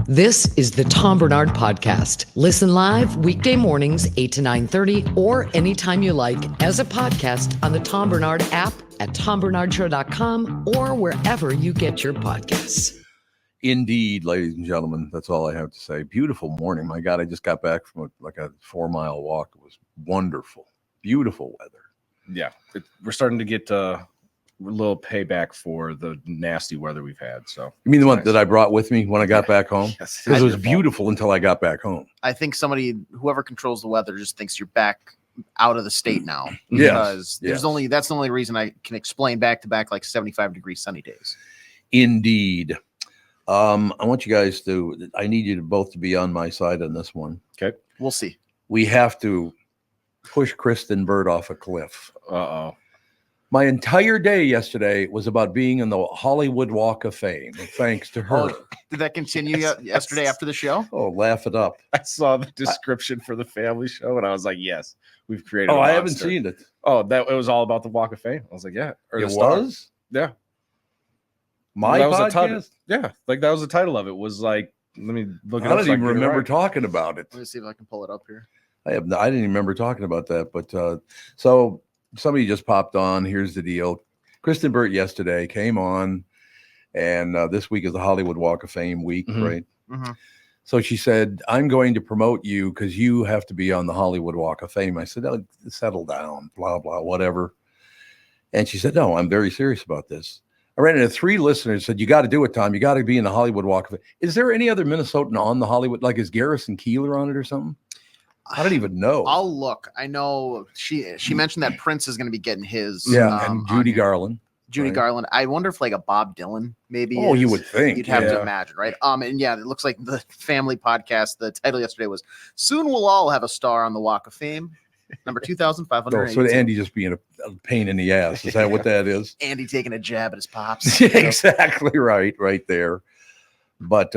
This is the Tom Barnard Podcast. Listen live weekday mornings, 8 to 9:30, or anytime you like as a podcast on the Tom Barnard app at tombarnardshow.com or wherever you get your podcasts. Indeed, ladies and gentlemen, that's all I have to say. Beautiful morning. My God, I just got back from a 4-mile walk. It was wonderful. Beautiful weather. Yeah, we're starting to get a little payback for the nasty weather we've had. So you mean the one that I brought with me when I got back home? Yes, because it was beautiful until I got back home. I think whoever controls the weather just thinks you're back out of the state now. Yes. Because that's the only reason I can explain back to back 75-degree sunny days. Indeed. I want you guys I need you to both to be on my side on this one. Okay. We'll see. We have to push Kristen Burt off a cliff. Uh-oh. My entire day yesterday was about being in the Hollywood Walk of Fame, thanks to her. Oh, did that continue yesterday after the show? Oh, laugh it up. I saw the description for the family show, and I was like, yes, we've created Oh, a I monster. haven't seen it. Oh, it was all about the Walk of Fame. I was like, yeah. Or It the Star. was? Yeah. My that was podcast? the title. Yeah, that was the title of it. Was like, let me look it I up. don't so I even can get it remember right. talking about it. Let me see if I can pull it up here. I didn't even remember talking about that. But so somebody just popped on. Here's the deal. Kristen Burt yesterday came on, and this week is the Hollywood Walk of Fame week, right? Mm-hmm. So she said, I'm going to promote you because you have to be on the Hollywood Walk of Fame. I said, oh, settle down, blah, blah, whatever. And she said, no, I'm very serious about this. I ran into 3 listeners, said, you got to do it, Tom. You got to be in the Hollywood Walk of Fame. Is there any other Minnesotan on the Hollywood? Like, is Garrison Keillor on it or something? I don't even know. I'll look. I know she mentioned that Prince is going to be getting his. And Judy Garland. Judy right? Garland. I wonder if a Bob Dylan maybe. Oh, you would think. You'd have to imagine, right? And yeah, it looks like the family podcast. The title yesterday was "Soon We'll All Have a Star on the Walk of Fame." Number 2,500. So Andy just being a pain in the ass. Is that what that is? Andy taking a jab at his pops. Exactly right there. But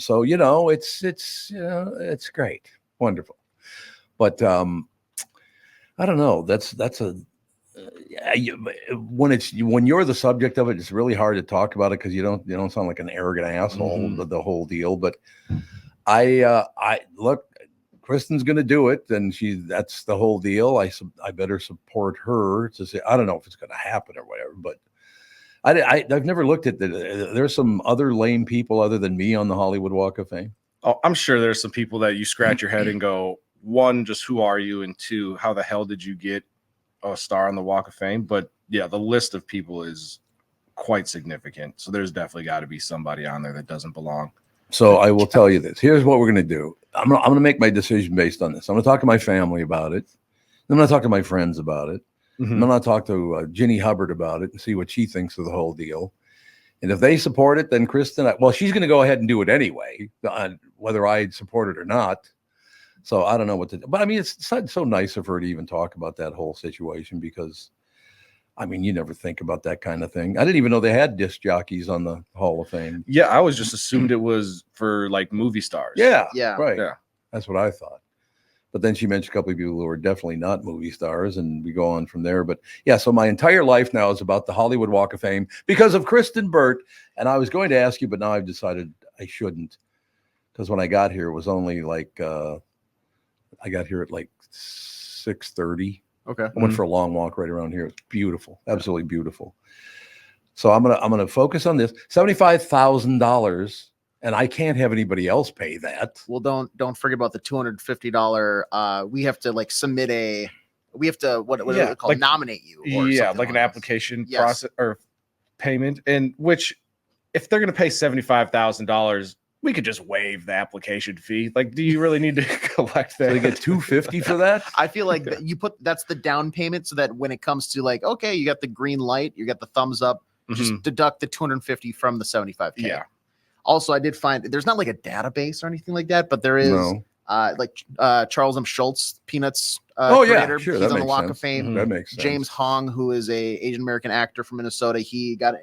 so it's great, wonderful. But I don't know. That's when you're the subject of it, it's really hard to talk about it because you don't sound like an arrogant asshole. The whole deal. But I look. Kristen's going to do it, and that's the whole deal. I better support her to say, I don't know if it's going to happen or whatever, but I've never looked at there's some other lame people other than me on the Hollywood Walk of Fame. Oh, I'm sure there's some people that you scratch your head and go, 1, just who are you? And 2, how the hell did you get a star on the Walk of Fame? But yeah, the list of people is quite significant. So there's definitely got to be somebody on there that doesn't belong. So I will tell you this. Here's what we're going to do. I'm going to make my decision based on this. I'm going to talk to my family about it. I'm going to talk to my friends about it. I'm going to talk to Ginny Hubbard about it and see what she thinks of the whole deal. And if they support it, then Kristen, she's going to go ahead and do it anyway, whether I support it or not. So I don't know what to do. But I mean, it's so nice of her to even talk about that whole situation because, I mean, you never think about that kind of thing. I didn't even know they had disc jockeys on the Hall of Fame. Yeah, I was just assumed it was for movie stars. Yeah, right. Yeah, that's what I thought. But then she mentioned a couple of people who are definitely not movie stars, and we go on from there. But yeah, so my entire life now is about the Hollywood Walk of Fame because of Kristen Burt. And I was going to ask you, but now I've decided I shouldn't because when I got here, it was only I got here at 6:30. Okay. I went for a long walk right around here. It's beautiful, absolutely beautiful. So I'm gonna focus on this $75,000, and I can't have anybody else pay that. Well, don't forget about the $250. We have to submit we have to what is it called? Nominate you. Or an application process or payment, and which if they're gonna pay $75,000. We could just waive the application fee. Do you really need to collect that? So they get $250 for that? I feel like that's the down payment, so that when it comes to okay, you got the green light, you got the thumbs up, just deduct the $250 from the $75K. Yeah. Also, I did find there's not a database or anything like that, but there is Charles M. Schultz, Peanuts creator. Sure, he's on the Walk of Fame. That makes sense. James Hong, who is a Asian American actor from Minnesota, he got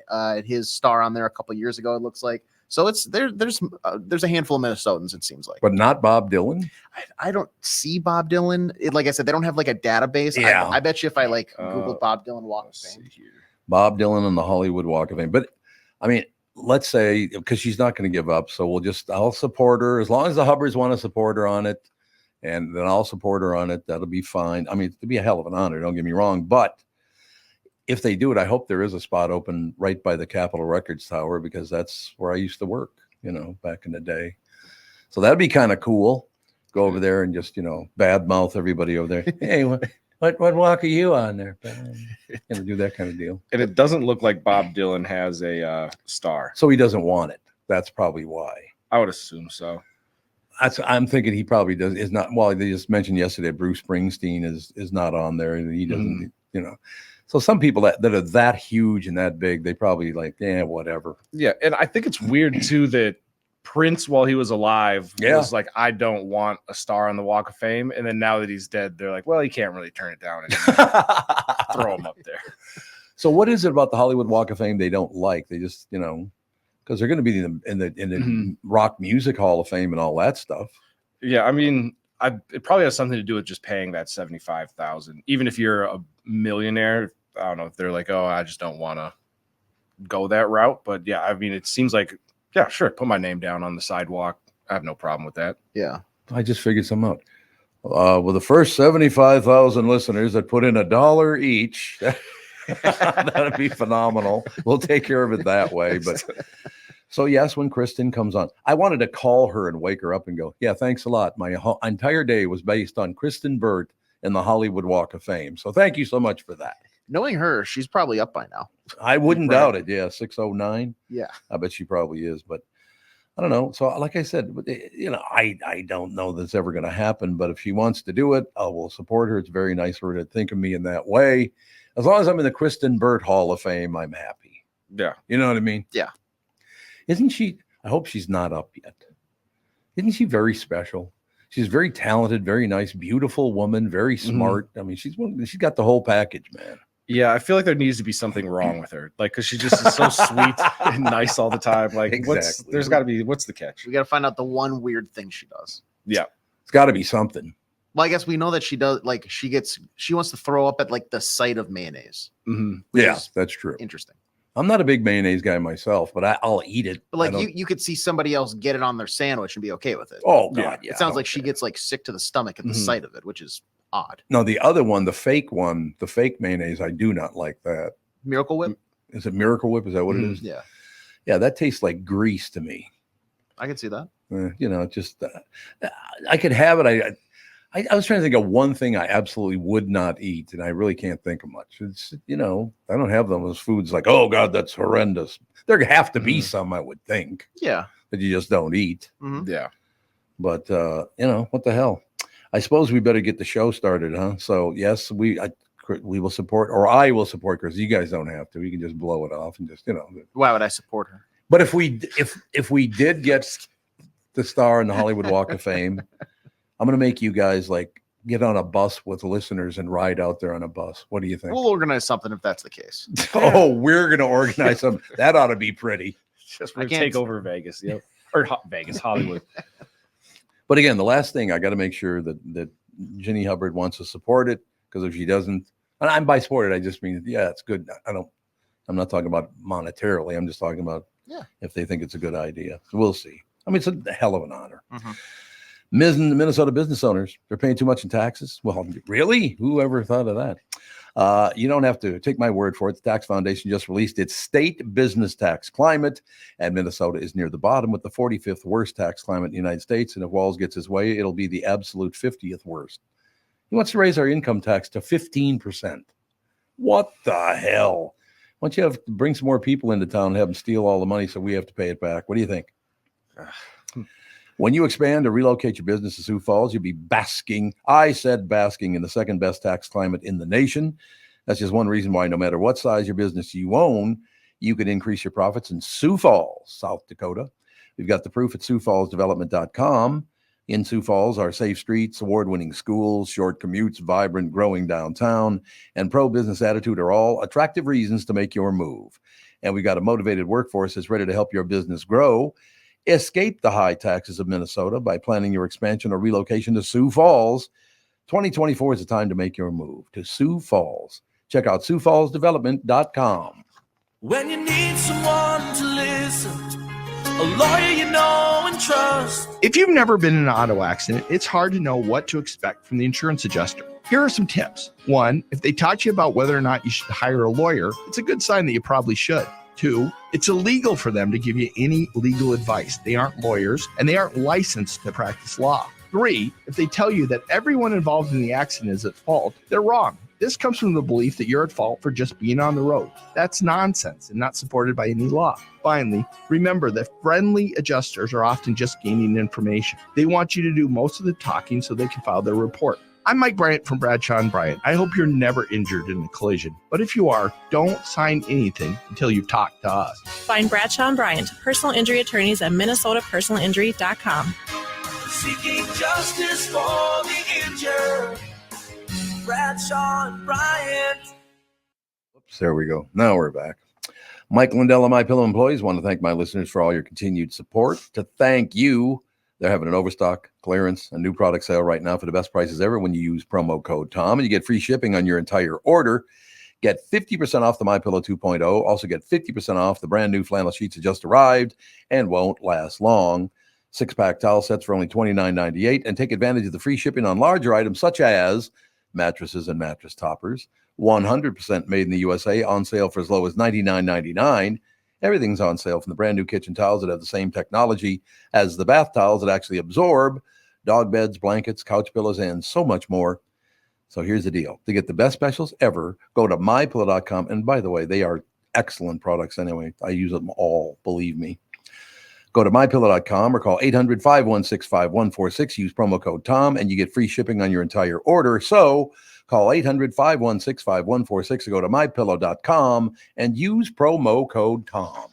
his star on there a couple years ago. It looks like. So it's there's a handful of Minnesotans, it seems like. But not Bob Dylan? I don't see Bob Dylan. Like I said, they don't have a database. Yeah. I bet you if I Google Bob Dylan Walk of Fame. Bob Dylan on the Hollywood Walk of Fame. But I mean, let's say, because she's not going to give up, so I'll support her as long as the Hubbards want to support her on it, and then I'll support her on it. That'll be fine. I mean, it'd be a hell of an honor, don't get me wrong, but if they do it, I hope there is a spot open right by the Capitol Records Tower, because that's where I used to work, back in the day. So that'd be kind of cool. Go over there and just, badmouth everybody over there. Hey, what walk are you on there? Do that kind of deal. And it doesn't look like Bob Dylan has a star. So he doesn't want it. That's probably why. I would assume so. I'm thinking he probably does. Is not. Well, they just mentioned yesterday Bruce Springsteen is not on there. He doesn't. So some people that are that huge and that big, they probably like, whatever. Yeah, and I think it's weird too that Prince, while he was alive, was like, I don't want a star on the Walk of Fame. And then now that he's dead, they're like, well, he can't really turn it down anymore. Throw him up there. So what is it about the Hollywood Walk of Fame they don't like? They just, because they're going to be in the Rock Music Hall of Fame and all that stuff. Yeah, I mean, it probably has something to do with just paying that $75,000. Even if you're a millionaire, I don't know if they're like, oh, I just don't want to go that route. But yeah, I mean, it seems like, yeah, sure, put my name down on the sidewalk. I have no problem with that. Yeah. I just figured some out. Well, the first 75,000 listeners that put in $1 each, that'd be phenomenal. We'll take care of it that way. But so yes, when Kristen comes on, I wanted to call her and wake her up and go, yeah, thanks a lot. My entire day was based on Kristen Burt and the Hollywood Walk of Fame. So thank you so much for that. Knowing her, she's probably up by now. I wouldn't doubt it. Yeah, 6:09. Yeah, I bet she probably is. But I don't know. So like I said, I don't know that's ever going to happen. But if she wants to do it, I will support her. It's very nice for her to think of me in that way. As long as I'm in the Kristen Burt Hall of Fame, I'm happy. Yeah. You know what I mean? Yeah. Isn't she? I hope she's not up yet. Isn't she very special? She's very talented, very nice, beautiful woman, very smart. I mean, she's got the whole package, man. Yeah, I feel like there needs to be something wrong with her, like, because she just is so sweet and nice all the time. Like, exactly. There's got to be, what's the catch? We got to find out the one weird thing she does. Yeah, it's got to be something. Well, I guess we know that she does. Like, she wants to throw up at like the sight of mayonnaise. Yeah, that's true. Interesting. I'm not a big mayonnaise guy myself, but I'll eat it. But like you could see somebody else get it on their sandwich and be okay with it. Oh God, yeah. It sounds like she gets like sick to the stomach at the sight of it, which is odd. No, the other one, the fake mayonnaise, I do not like that. Miracle Whip? Is it Miracle Whip? Is that what it is? Yeah. Yeah, that tastes like grease to me. I can see that. Just I could have it. I was trying to think of one thing I absolutely would not eat, and I really can't think of much. It's, I don't have those foods like, oh God, that's horrendous. There have to be some, I would think. Yeah. That you just don't eat. Yeah. But, what the hell? I suppose we better get the show started, huh? So yes, we will support, or I will support Chris. You guys don't have to. You can just blow it off and just, Why would I support her? But if we did get the star in the Hollywood Walk of Fame, I'm going to make you guys like get on a bus with listeners and ride out there on a bus. What do you think? We'll organize something if that's the case. Oh, we're going to organize something. That ought to be pretty. Just take over Vegas. Yep. Or Vegas, Hollywood. But again, the last thing, I got to make sure that Ginny Hubbard wants to support it, because if she doesn't, and I'm by support it, I just mean, yeah, it's good. I'm not talking about monetarily. I'm just talking about if they think it's a good idea. So we'll see. I mean, it's a hell of an honor. Minnesota business owners, they're paying too much in taxes. Well, really? Whoever thought of that? You don't have to take my word for it. The Tax Foundation just released its state business tax climate, and Minnesota is near the bottom with the 45th worst tax climate in the United States. And if Walz gets his way, it'll be the absolute 50th worst. He wants to raise our income tax to 15%. What the hell? Why don't you have to bring some more people into town and have them steal all the money so we have to pay it back? What do you think? When you expand or relocate your business to Sioux Falls, you'll be basking. I said basking in the second best tax climate in the nation. That's just one reason why no matter what size your business you own, you can increase your profits in Sioux Falls, South Dakota. We've got the proof at SiouxFallsDevelopment.com. In Sioux Falls, our safe streets, award-winning schools, short commutes, vibrant, growing downtown, and pro-business attitude are all attractive reasons to make your move. And we've got a motivated workforce that's ready to help your business grow. Escape the high taxes of Minnesota by planning your expansion or relocation to Sioux Falls. 2024 is the time to make your move to Sioux Falls. Check out SiouxFallsDevelopment.com. When you need someone to listen, a lawyer you know and trust. If you've never been in an auto accident, it's hard to know what to expect from the insurance adjuster. Here are some tips. 1, if they talk to you about whether or not you should hire a lawyer, it's a good sign that you probably should. 2, it's illegal for them to give you any legal advice. They aren't lawyers and they aren't licensed to practice law. 3, if they tell you that everyone involved in the accident is at fault, they're wrong. This comes from the belief that you're at fault for just being on the road. That's nonsense and not supported by any law. Finally, remember that friendly adjusters are often just gaining information. They want you to do most of the talking so they can file their report. I'm Mike Bryant from Bradshaw & Bryant. I hope you're never injured in a collision. But if you are, don't sign anything until you've talked to us. Find Bradshaw & Bryant, personal injury attorneys at minnesotapersonalinjury.com. Seeking justice for the injured. Bradshaw & Bryant. Oops, there we go. Now we're back. Mike Lindell and My Pillow employees want to thank my listeners for all your continued support. To thank you, they're having an overstock, clearance, a new product sale right now for the best prices ever when you use promo code TOM, and you get free shipping on your entire order. Get 50% off the My Pillow 2.0. Also get 50% off the brand new flannel sheets that just arrived and won't last long. 6-pack towel sets for only $29.98, and take advantage of the free shipping on larger items such as mattresses and mattress toppers. 100% made in the USA, on sale for as low as $99.99. Everything's on sale, from the brand new kitchen towels that have the same technology as the bath towels that actually absorb, dog beds, blankets, couch pillows, and so much more. So here's the deal. To get the best specials ever, go to mypillow.com. And by the way, they are excellent products anyway. I use them all, believe me. Go to mypillow.com or call 800-516-5146. Use promo code TOM, and you get free shipping on your entire order. So call 800-516-5146 or go to mypillow.com and use promo code TOM.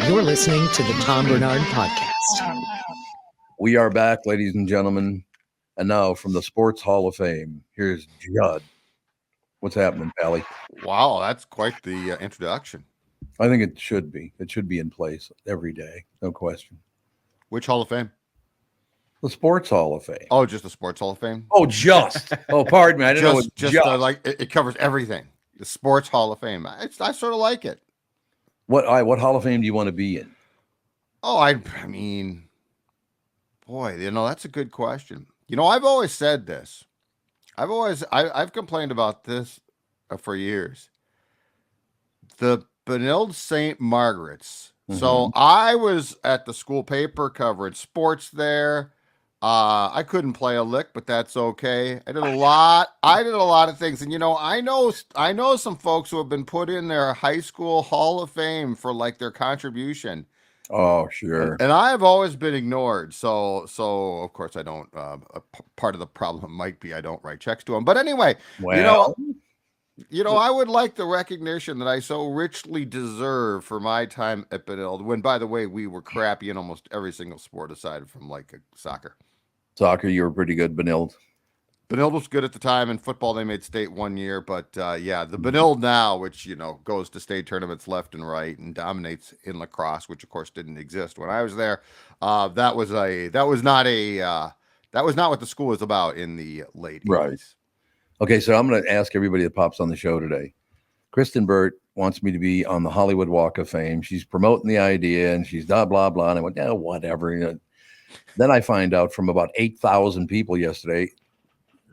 You're listening to the Tom Bernard Podcast. We are back, ladies and gentlemen. And now from the Sports Hall of Fame, here's Judd. What's happening, Pally? Wow, that's quite the introduction. I think it should be. It should be in place every day. No question. Which Hall of Fame? The Sports Hall of Fame. Oh, just the Sports Hall of Fame? Oh, just. Oh, pardon me. I didn't know it was just. Like it covers everything. The Sports Hall of Fame. I sort of like it. What Hall of Fame do you want to be in? Oh, I mean, boy, that's a good question. I've always said this. I've complained about this for years. The Benilde St. Margrets. Mm-hmm. So I was at the school paper covering sports there. I couldn't play a lick, but that's okay. I did a lot of things. And I know some folks who have been put in their high school Hall of Fame for like their contribution. Oh, sure. And I've always been ignored. So of course I don't, part of the problem might be I don't write checks to them. But anyway, well, I would like the recognition that I so richly deserve for my time at Benilde, when, by the way, we were crappy in almost every single sport aside from like soccer. Soccer, you were pretty good, Benilde. Benilde was good at the time. In football, they made state one year. But, the Benilde now, which, goes to state tournaments left and right and dominates in lacrosse, which, of course, didn't exist when I was there. That was not what the school was about in the late 80s. Right. Okay, so I'm going to ask everybody that pops on the show today. Kristen Burt wants me to be on the Hollywood Walk of Fame. She's promoting the idea, and she's blah, blah, blah. And I went, yeah, whatever. Then I find out from about 8,000 people yesterday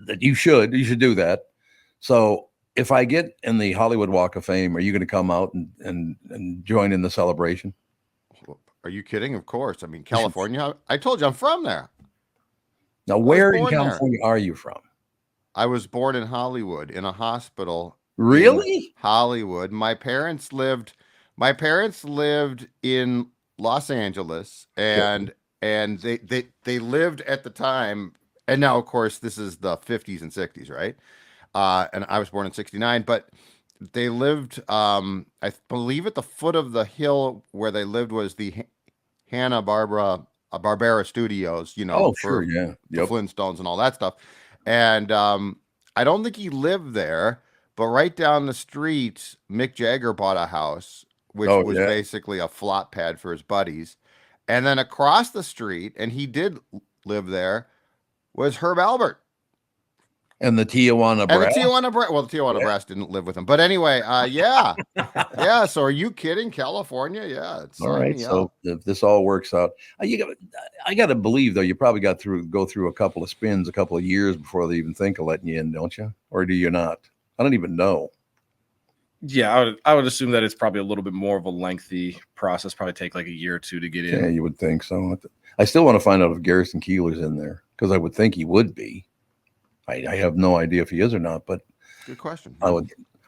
that you should do that. So if I get in the Hollywood Walk of Fame, are you going to come out and join in the celebration? Are you kidding? Of course. I mean, California. I told you I'm from there. Now, where in California are you from? I was born in Hollywood, in a hospital. Really? Hollywood. My parents lived in Los Angeles, and they lived at the time. And now, of course, this is the 50s and 60s, right? And I was born in 69, but they lived, I believe, at the foot of the hill where they lived was the Hanna-Barbera Studios, sure, yeah. The Flintstones and all that stuff. And I don't think he lived there, but right down the street, Mick Jagger bought a house, which was basically a flop pad for his buddies. And then across the street, and he did live there, was Herb Albert. And the Tijuana And Brass. the Tijuana Brass. Well, the Tijuana Brass didn't live with him. But anyway, yeah. Yeah. So are you kidding? California? Yeah. All right. So if this all works out, I got to believe, though, you probably go through a couple of spins, a couple of years before they even think of letting you in, don't you? Or do you not? I don't even know. Yeah, I would assume that it's probably a little bit more of a lengthy process, probably take like a year or two to get in. Yeah, you would think so. I still want to find out if Garrison Keillor's in there, because I would think he would be. I have no idea if he is or not, but good question. Well,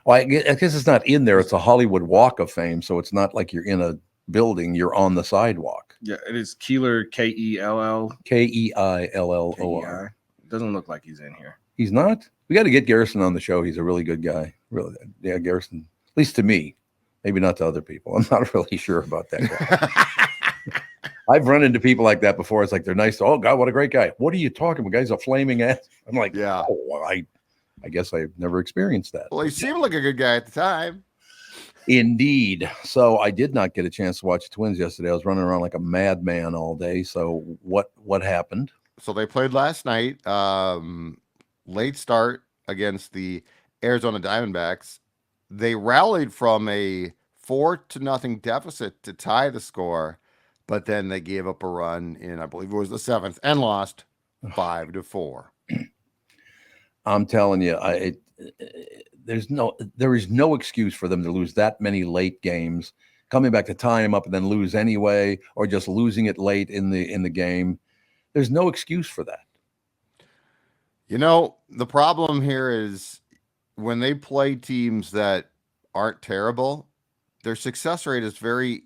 I guess it's not in there. It's a Hollywood Walk of Fame, so it's not like you're in a building. You're on the sidewalk. Yeah, it is Keillor, Keill. Keillor. Doesn't look like he's in here. He's not? We got to get Garrison on the show. He's a really good guy. Really, yeah, Garrison, at least to me. Maybe not to other people. I'm not really sure about that guy. I've run into people like that before. It's like they're nice. Oh, God, what a great guy. What are you talking about? Guy's a flaming ass. I'm like, yeah. Oh, well, I guess I've never experienced that. Well, he seemed like a good guy at the time. Indeed. So I did not get a chance to watch the Twins yesterday. I was running around like a madman all day. So what happened? So they played last night. Late start against the Arizona Diamondbacks. They rallied from a 4-0 deficit to tie the score, but then they gave up a run in, I believe it was the 7th, and lost 5-4. I'm telling you, there is no excuse for them to lose that many late games, coming back to tie them up and then lose anyway, or just losing it late in the game. There's no excuse for that. You know, the problem here is when they play teams that aren't terrible, their success rate is very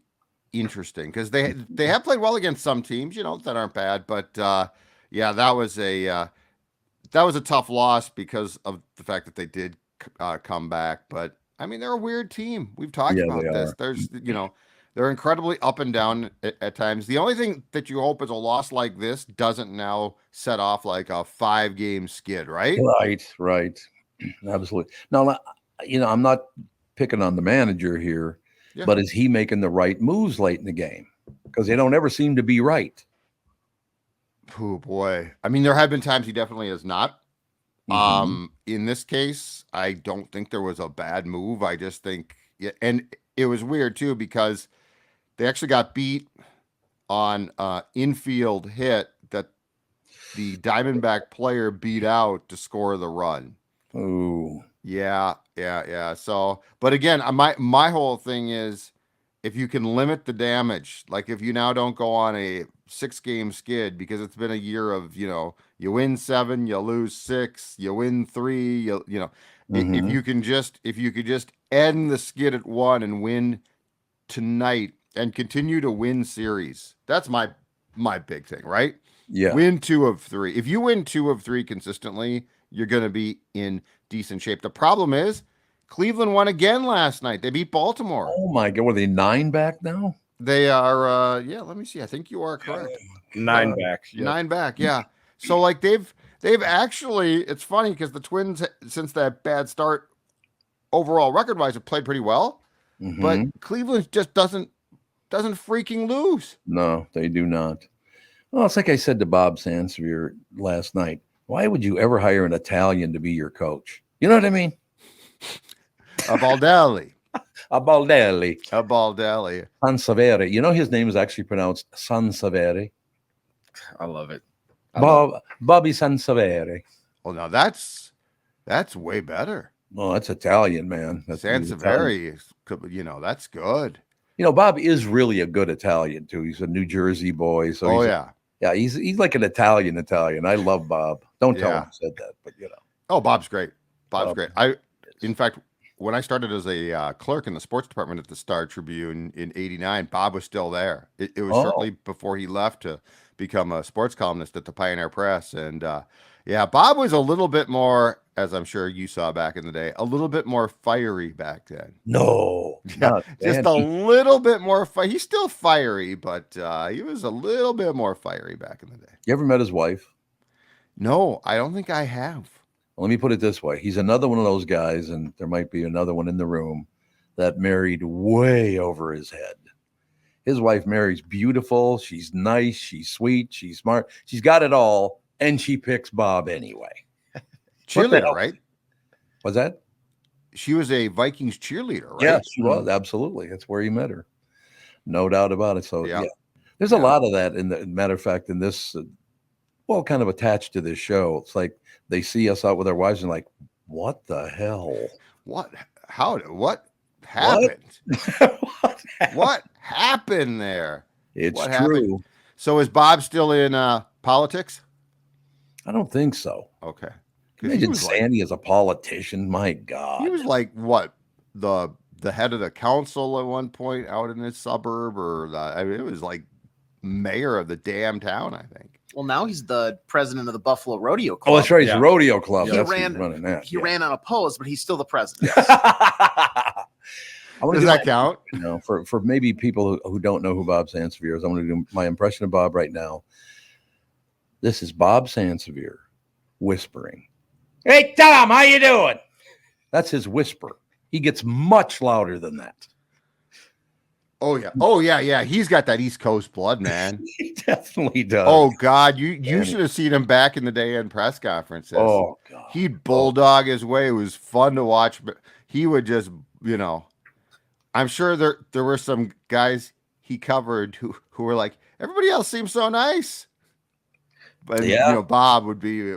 interesting because they have played well against some teams, that aren't bad. But yeah, that was a tough loss because of the fact that they did come back. But I mean, they're a weird team. We've talked about this. There's, they're incredibly up and down at times. The only thing that you hope is a loss like this doesn't now set off like a 5-game skid, right? Right. Absolutely. Now, I'm not picking on the manager here, but is he making the right moves late in the game? Because they don't ever seem to be right. Oh, boy. I mean, there have been times he definitely has not. In this case, I don't think there was a bad move. I just think, and it was weird, too, because they actually got beat on infield hit that the Diamondback player beat out to score the run. Oh, yeah. So, but again, my whole thing is if you can limit the damage, like if you now don't go on a 6-game skid because it's been a year of, you win 7, you lose 6, you win 3, if you could just end the skid at 1 and win tonight and continue to win series. That's my big thing, right? Yeah. Win 2 of 3. If you win 2 of 3 consistently, you're going to be in decent shape. The problem is Cleveland won again last night. They beat Baltimore. Oh my God. Were they 9 back now? They are, let me see. I think you are correct. 9 back. Yep. 9 back. Yeah. So like they've actually, it's funny because the Twins, since that bad start overall record wise, have played pretty well, but Cleveland just doesn't freaking lose. No, they do not. Well, it's like I said to Bob Sansevier last night. Why would you ever hire an Italian to be your coach? You know what I mean? A Baldelli. A Baldelli. Sansevere. You know his name is actually pronounced Sansevere. I love it. Bobby Sansevere. Well, now that's way better. Oh, that's Italian, man. That's Sansevere is, that's good. Bob is really a good Italian too. He's a New Jersey boy. So he's like an Italian. I love Bob. Don't tell him I said that, but Oh, Bob's great. Bob's great. In fact, when I started as a clerk in the sports department at the Star Tribune in '89, Bob was still there. It was shortly before he left to become a sports columnist at the Pioneer Press. And Bob was a little bit more, as I'm sure you saw back in the day, a little bit more fiery back then. No, just a little bit more. He's still fiery, but he was a little bit more fiery back in the day. You ever met his wife? No, I don't think I have. Let me put it this way. He's another one of those guys, and there might be another one in the room, that married way over his head. His wife Mary's beautiful. She's nice. She's sweet. She's smart. She's got it all, and she picks Bob anyway. cheerleader, right? Was that? She was a Vikings cheerleader, right? Yeah, she was. Absolutely. That's where you met her. No doubt about it. So, Yeah. yeah. There's a lot of that. Matter of fact, in this, kind of attached to this show. It's like they see us out with our wives and like, what the hell? What happened? What happened there? It's What true. happened? So is Bob still in politics? I don't think so. Okay. Imagine Sandy as a politician. My God. He was like what? The head of the council at one point out in his suburb, it was like mayor of the damn town, I think. Well, now he's the president of the Buffalo Rodeo Club. Oh, that's right. He's a rodeo club. He That's ran, who's running that. he ran unopposed, but he's still the president. Does that count? For maybe people who don't know who Bob Sansevier is, I'm going to do my impression of Bob right now. This is Bob Sansevier whispering. Hey, Tom, how you doing? That's his whisper. He gets much louder than that. Oh yeah. He's got that East Coast blood, man. He definitely does. Oh God, you should have seen him back in the day in press conferences. Oh God, he'd bulldog his way. It was fun to watch, but he would just, I'm sure there were some guys he covered who were like, everybody else seems so nice, but Bob would be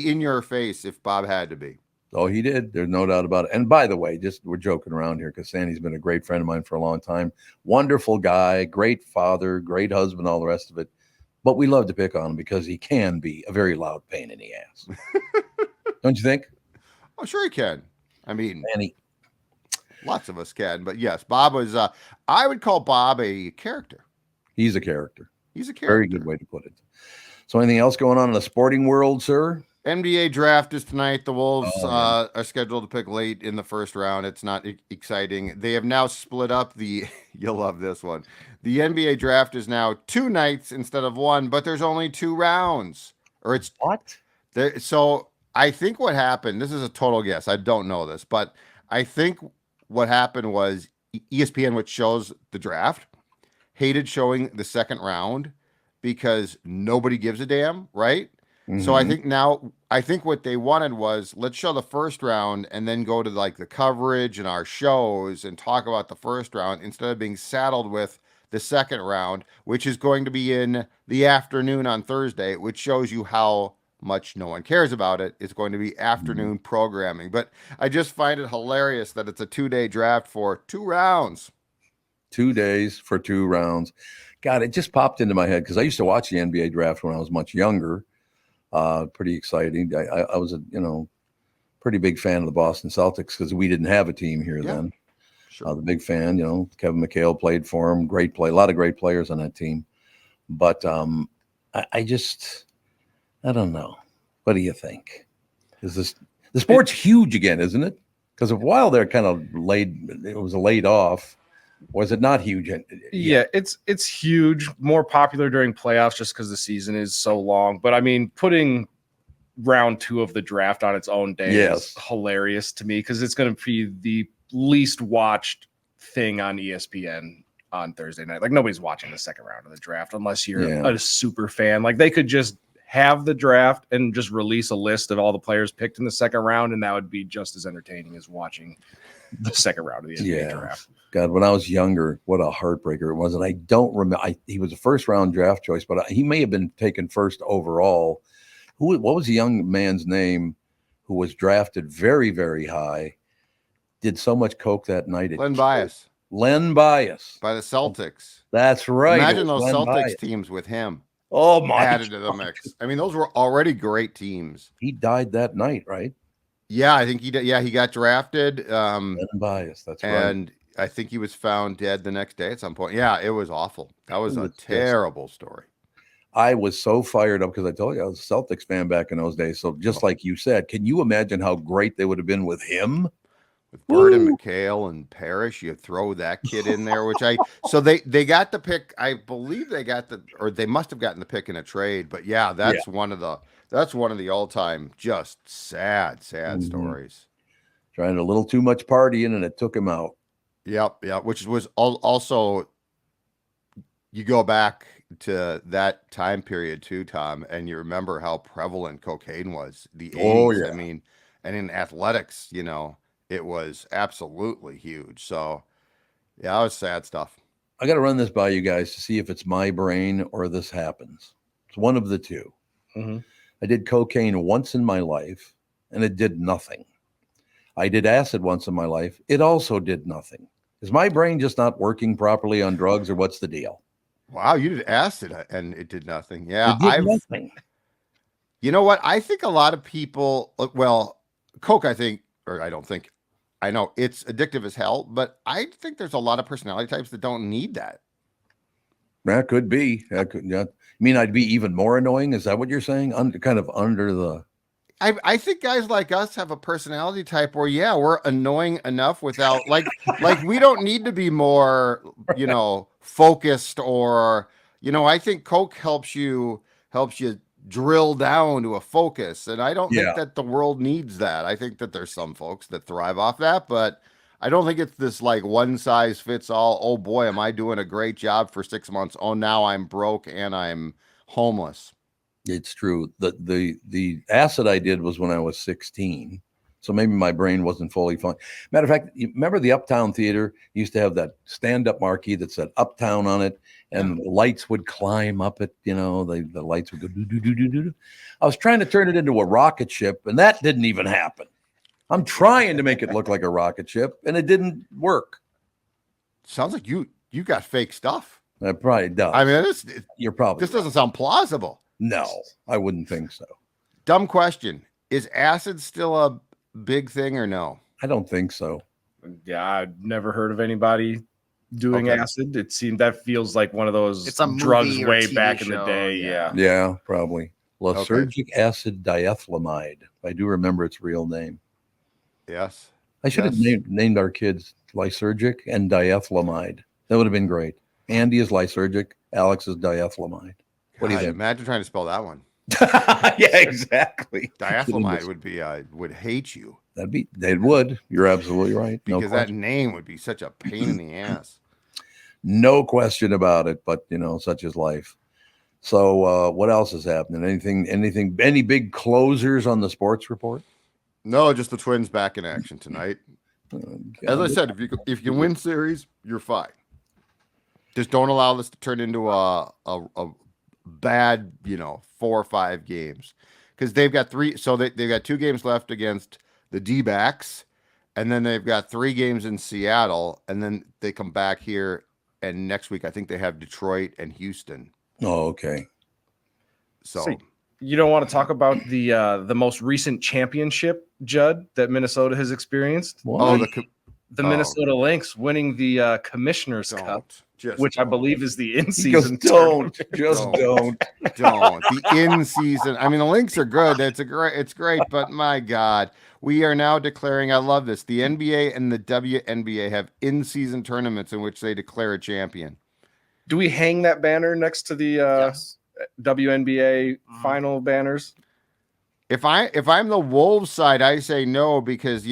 in your face if Bob had to be. Oh, he did. There's no doubt about it. And by the way, we're joking around here because Sandy's been a great friend of mine for a long time. Wonderful guy, great father, great husband, all the rest of it. But we love to pick on him because he can be a very loud pain in the ass. Don't you think? Oh, sure he can. I mean, Manny. Lots of us can. But yes, Bob was, I would call Bob a character. He's a character. He's a character. Very good way to put it. So anything else going on in the sporting world, sir? NBA draft is tonight. The Wolves are scheduled to pick late in the first round. It's not exciting. They have now split up you'll love this one. The NBA draft is now 2 nights instead of 1, but there's only 2 rounds. Or it's what? So I think what happened, this is a total guess. I don't know this, but I think what happened was ESPN, which shows the draft, hated showing the second round because nobody gives a damn, right? Mm-hmm. So I think what they wanted was, let's show the first round and then go to like the coverage and our shows and talk about the first round instead of being saddled with the second round, which is going to be in the afternoon on Thursday, which shows you how much no one cares about it. It's going to be afternoon programming. But I just find it hilarious that it's a 2-day draft for 2 rounds. 2 days for 2 rounds. God, it just popped into my head because I used to watch the NBA draft when I was much younger. Pretty exciting. I was a pretty big fan of the Boston Celtics because we didn't have a team here then. Sure. The big fan, Kevin McHale played for him. Great play, a lot of great players on that team. But I don't know. What do you think? Is the sport's huge again, isn't it? Because a while they're kind of laid off. Was it not huge? Yeah, it's huge, more popular during playoffs just because the season is so long. But I mean, putting round 2 of the draft on its own day is hilarious to me because it's going to be the least watched thing on ESPN on Thursday night. Like nobody's watching the second round of the draft unless you're a super fan. Like they could just have the draft and just release a list of all the players picked in the second round, and that would be just as entertaining as watching the second round of the NBA draft. God, when I was younger, what a heartbreaker it was. And I don't remember. He was a first round draft choice, but he may have been taken first overall. What was the young man's name who was drafted very, very high, did so much coke that night? Len Bias. Len Bias. By the Celtics. That's right. Imagine those Celtics teams with him. Oh, my added to the mix. I mean, those were already great teams. He died that night, right? Yeah, I think he did. Yeah, he got drafted. Bias, that's right. And I think he was found dead the next day at some point. Yeah, it was awful. That was a terrible story. I was so fired up because I told you I was a Celtics fan back in those days. So just like you said, can you imagine how great they would have been with him? With Bird and McHale and Parrish, you throw that kid in there, so they got the pick. I believe they must have gotten the pick in a trade. But yeah, that's one of the all-time just sad stories. Trying a little too much partying and it took him out. Yep. Which was also, you go back to that time period too, Tom, and you remember how prevalent cocaine was, the 80s. Oh, yeah. I mean, and in athletics, it was absolutely huge. So, yeah, it was sad stuff. I got to run this by you guys to see if it's my brain or this happens. It's one of the two. Mm-hmm. I did cocaine once in my life, and it did nothing. I did acid once in my life. It also did nothing. Is my brain just not working properly on drugs, or what's the deal? Wow, you did acid and it did nothing. Yeah, It did nothing. You know what? I think a lot of people, well, Coke, I know it's addictive as hell, but I think there's a lot of personality types that don't need that. That could be. Yeah. You mean I'd be even more annoying? Is that what you're saying? Kind of under the... I think guys like us have a personality type where, yeah, we're annoying enough without like we don't need to be more, focused or, I think Coke helps you drill down to a focus. And I don't think that the world needs that. I think that there's some folks that thrive off that, but I don't think it's this like one size fits all. Oh boy, am I doing a great job for 6 months? Oh, now I'm broke and I'm homeless. It's true. The acid I did was when I was 16. So maybe my brain wasn't fully fun. Matter of fact, you remember the Uptown Theater used to have that stand-up marquee that said Uptown on it, and the lights would climb up it, the lights would go do. I was trying to turn it into a rocket ship, and that didn't even happen. I'm trying to make it look like a rocket ship, and it didn't work. Sounds like you got fake stuff. It probably does. I mean, this doesn't sound plausible. No, I wouldn't think so. Dumb question. Is acid still a big thing or no? I don't think so. Yeah, I've never heard of anybody doing acid. It seemed that feels like one of those drugs way TV back in show, the day. Yeah. Yeah, probably. Lysergic acid diethylamide. I do remember its real name. Yes. I should have named our kids Lysergic and diethylamide. That would have been great. Andy is Lysergic. Alex is diethylamide. What do you think? Imagine trying to spell that one. Yeah, exactly. Diethylamide would be, would hate you. They would. You're absolutely right. Because that name would be such a pain in the ass. No question about it, but such is life. So what else is happening? Any big closers on the sports report? No, just the Twins back in action tonight. As I said, if you can win series, you're fine. Just don't allow this to turn into a bad, 4 or 5 games, because they've got 3. So they've got 2 games left against the D-backs, and then they've got 3 games in Seattle, and then they come back here. And next week, I think they have Detroit and Houston. Oh, okay. So you don't want to talk about the most recent championship, Judd, that Minnesota has experienced? What? Oh, the Minnesota Lynx winning the Commissioner's Cup, which I believe is the in-season. Don't. The in-season. I mean, the Lynx are good. It's great, but my God, we are now declaring. I love this. The NBA and the WNBA have in-season tournaments in which they declare a champion. Do we hang that banner next to the WNBA final banners? If I'm the Wolves side, I say no, because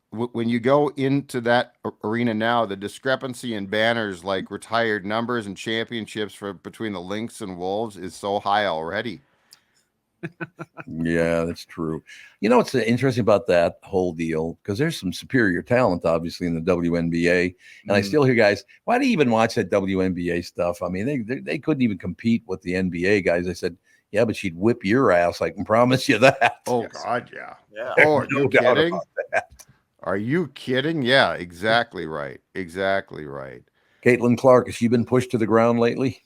when you go into that arena now, the discrepancy in banners like retired numbers and championships between the Lynx and Wolves is so high already. Yeah, that's true. What's interesting about that whole deal, because there's some superior talent, obviously, in the WNBA, and I still hear guys, why do you even watch that WNBA stuff? I mean, they couldn't even compete with the NBA guys. I said, yeah, but she'd whip your ass. I can promise you that. Oh, yes. God, yeah. Oh, are you kidding? Are you kidding? Yeah, exactly right. Exactly right. Caitlin Clark, has she been pushed to the ground lately?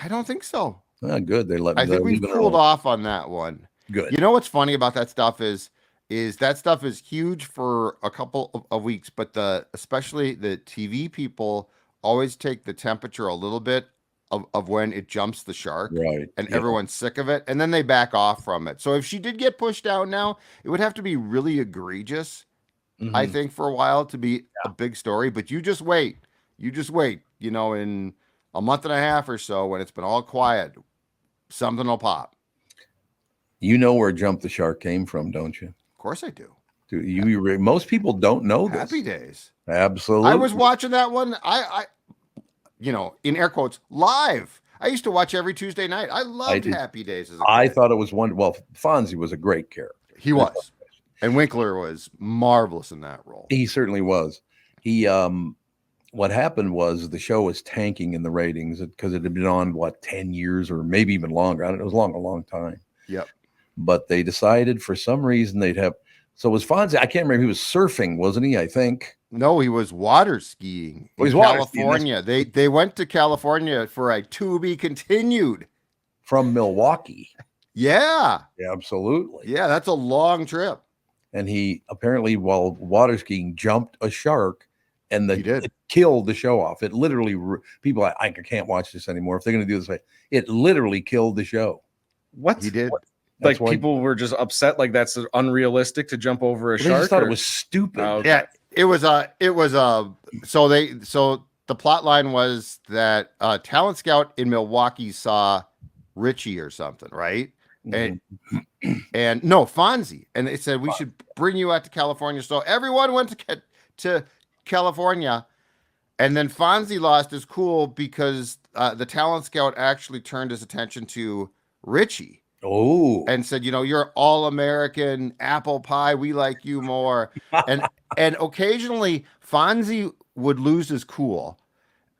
I don't think so. Oh, good. I think we've cooled off on that one. Good. You know what's funny about that stuff is that stuff is huge for a couple of weeks, but especially the TV people always take the temperature a little bit of when it jumps the shark, right? And everyone's sick of it, and then they back off from it. So if she did get pushed out now, it would have to be really egregious, I think, for a while to be a big story. But you just wait. In a month and a half or so, when it's been all quiet, something will pop. You know where Jump the Shark came from, don't you? Of course I do. Most people don't know this. Happy Days. Absolutely. I was watching that one. I in air quotes, live. I used to watch every Tuesday night. I loved did. Happy Days as a I kid. thought it was one. Well, Fonzie was a great character. He was. And Winkler was marvelous in that role. He certainly was. He what happened was the show was tanking in the ratings because it had been on 10 years or maybe even longer. I don't know, it was a long time. Yep. But they decided for some reason they'd have. So it was Fonzie. I can't remember. He was surfing, wasn't he? I think. No, he was water skiing in California. They went to California for a to be continued from Milwaukee. Yeah. Yeah, absolutely. Yeah, that's a long trip. And he apparently, while water skiing, jumped a shark, and it killed the show off. It literally, people, I can't watch this anymore. If they're going to do this, it literally killed the show. What he did? Like people were just upset. Like that's unrealistic to jump over a shark. They just thought it was stupid. Oh, okay. Yeah, it was so the plot line was that talent scout in Milwaukee saw Richie or something, right? And no, Fonzie, and they said we should bring you out to California. So everyone went to California, and then Fonzie lost his cool because the talent scout actually turned his attention to Richie. Oh, and said, you're all American apple pie. We like you more. and occasionally Fonzie would lose his cool,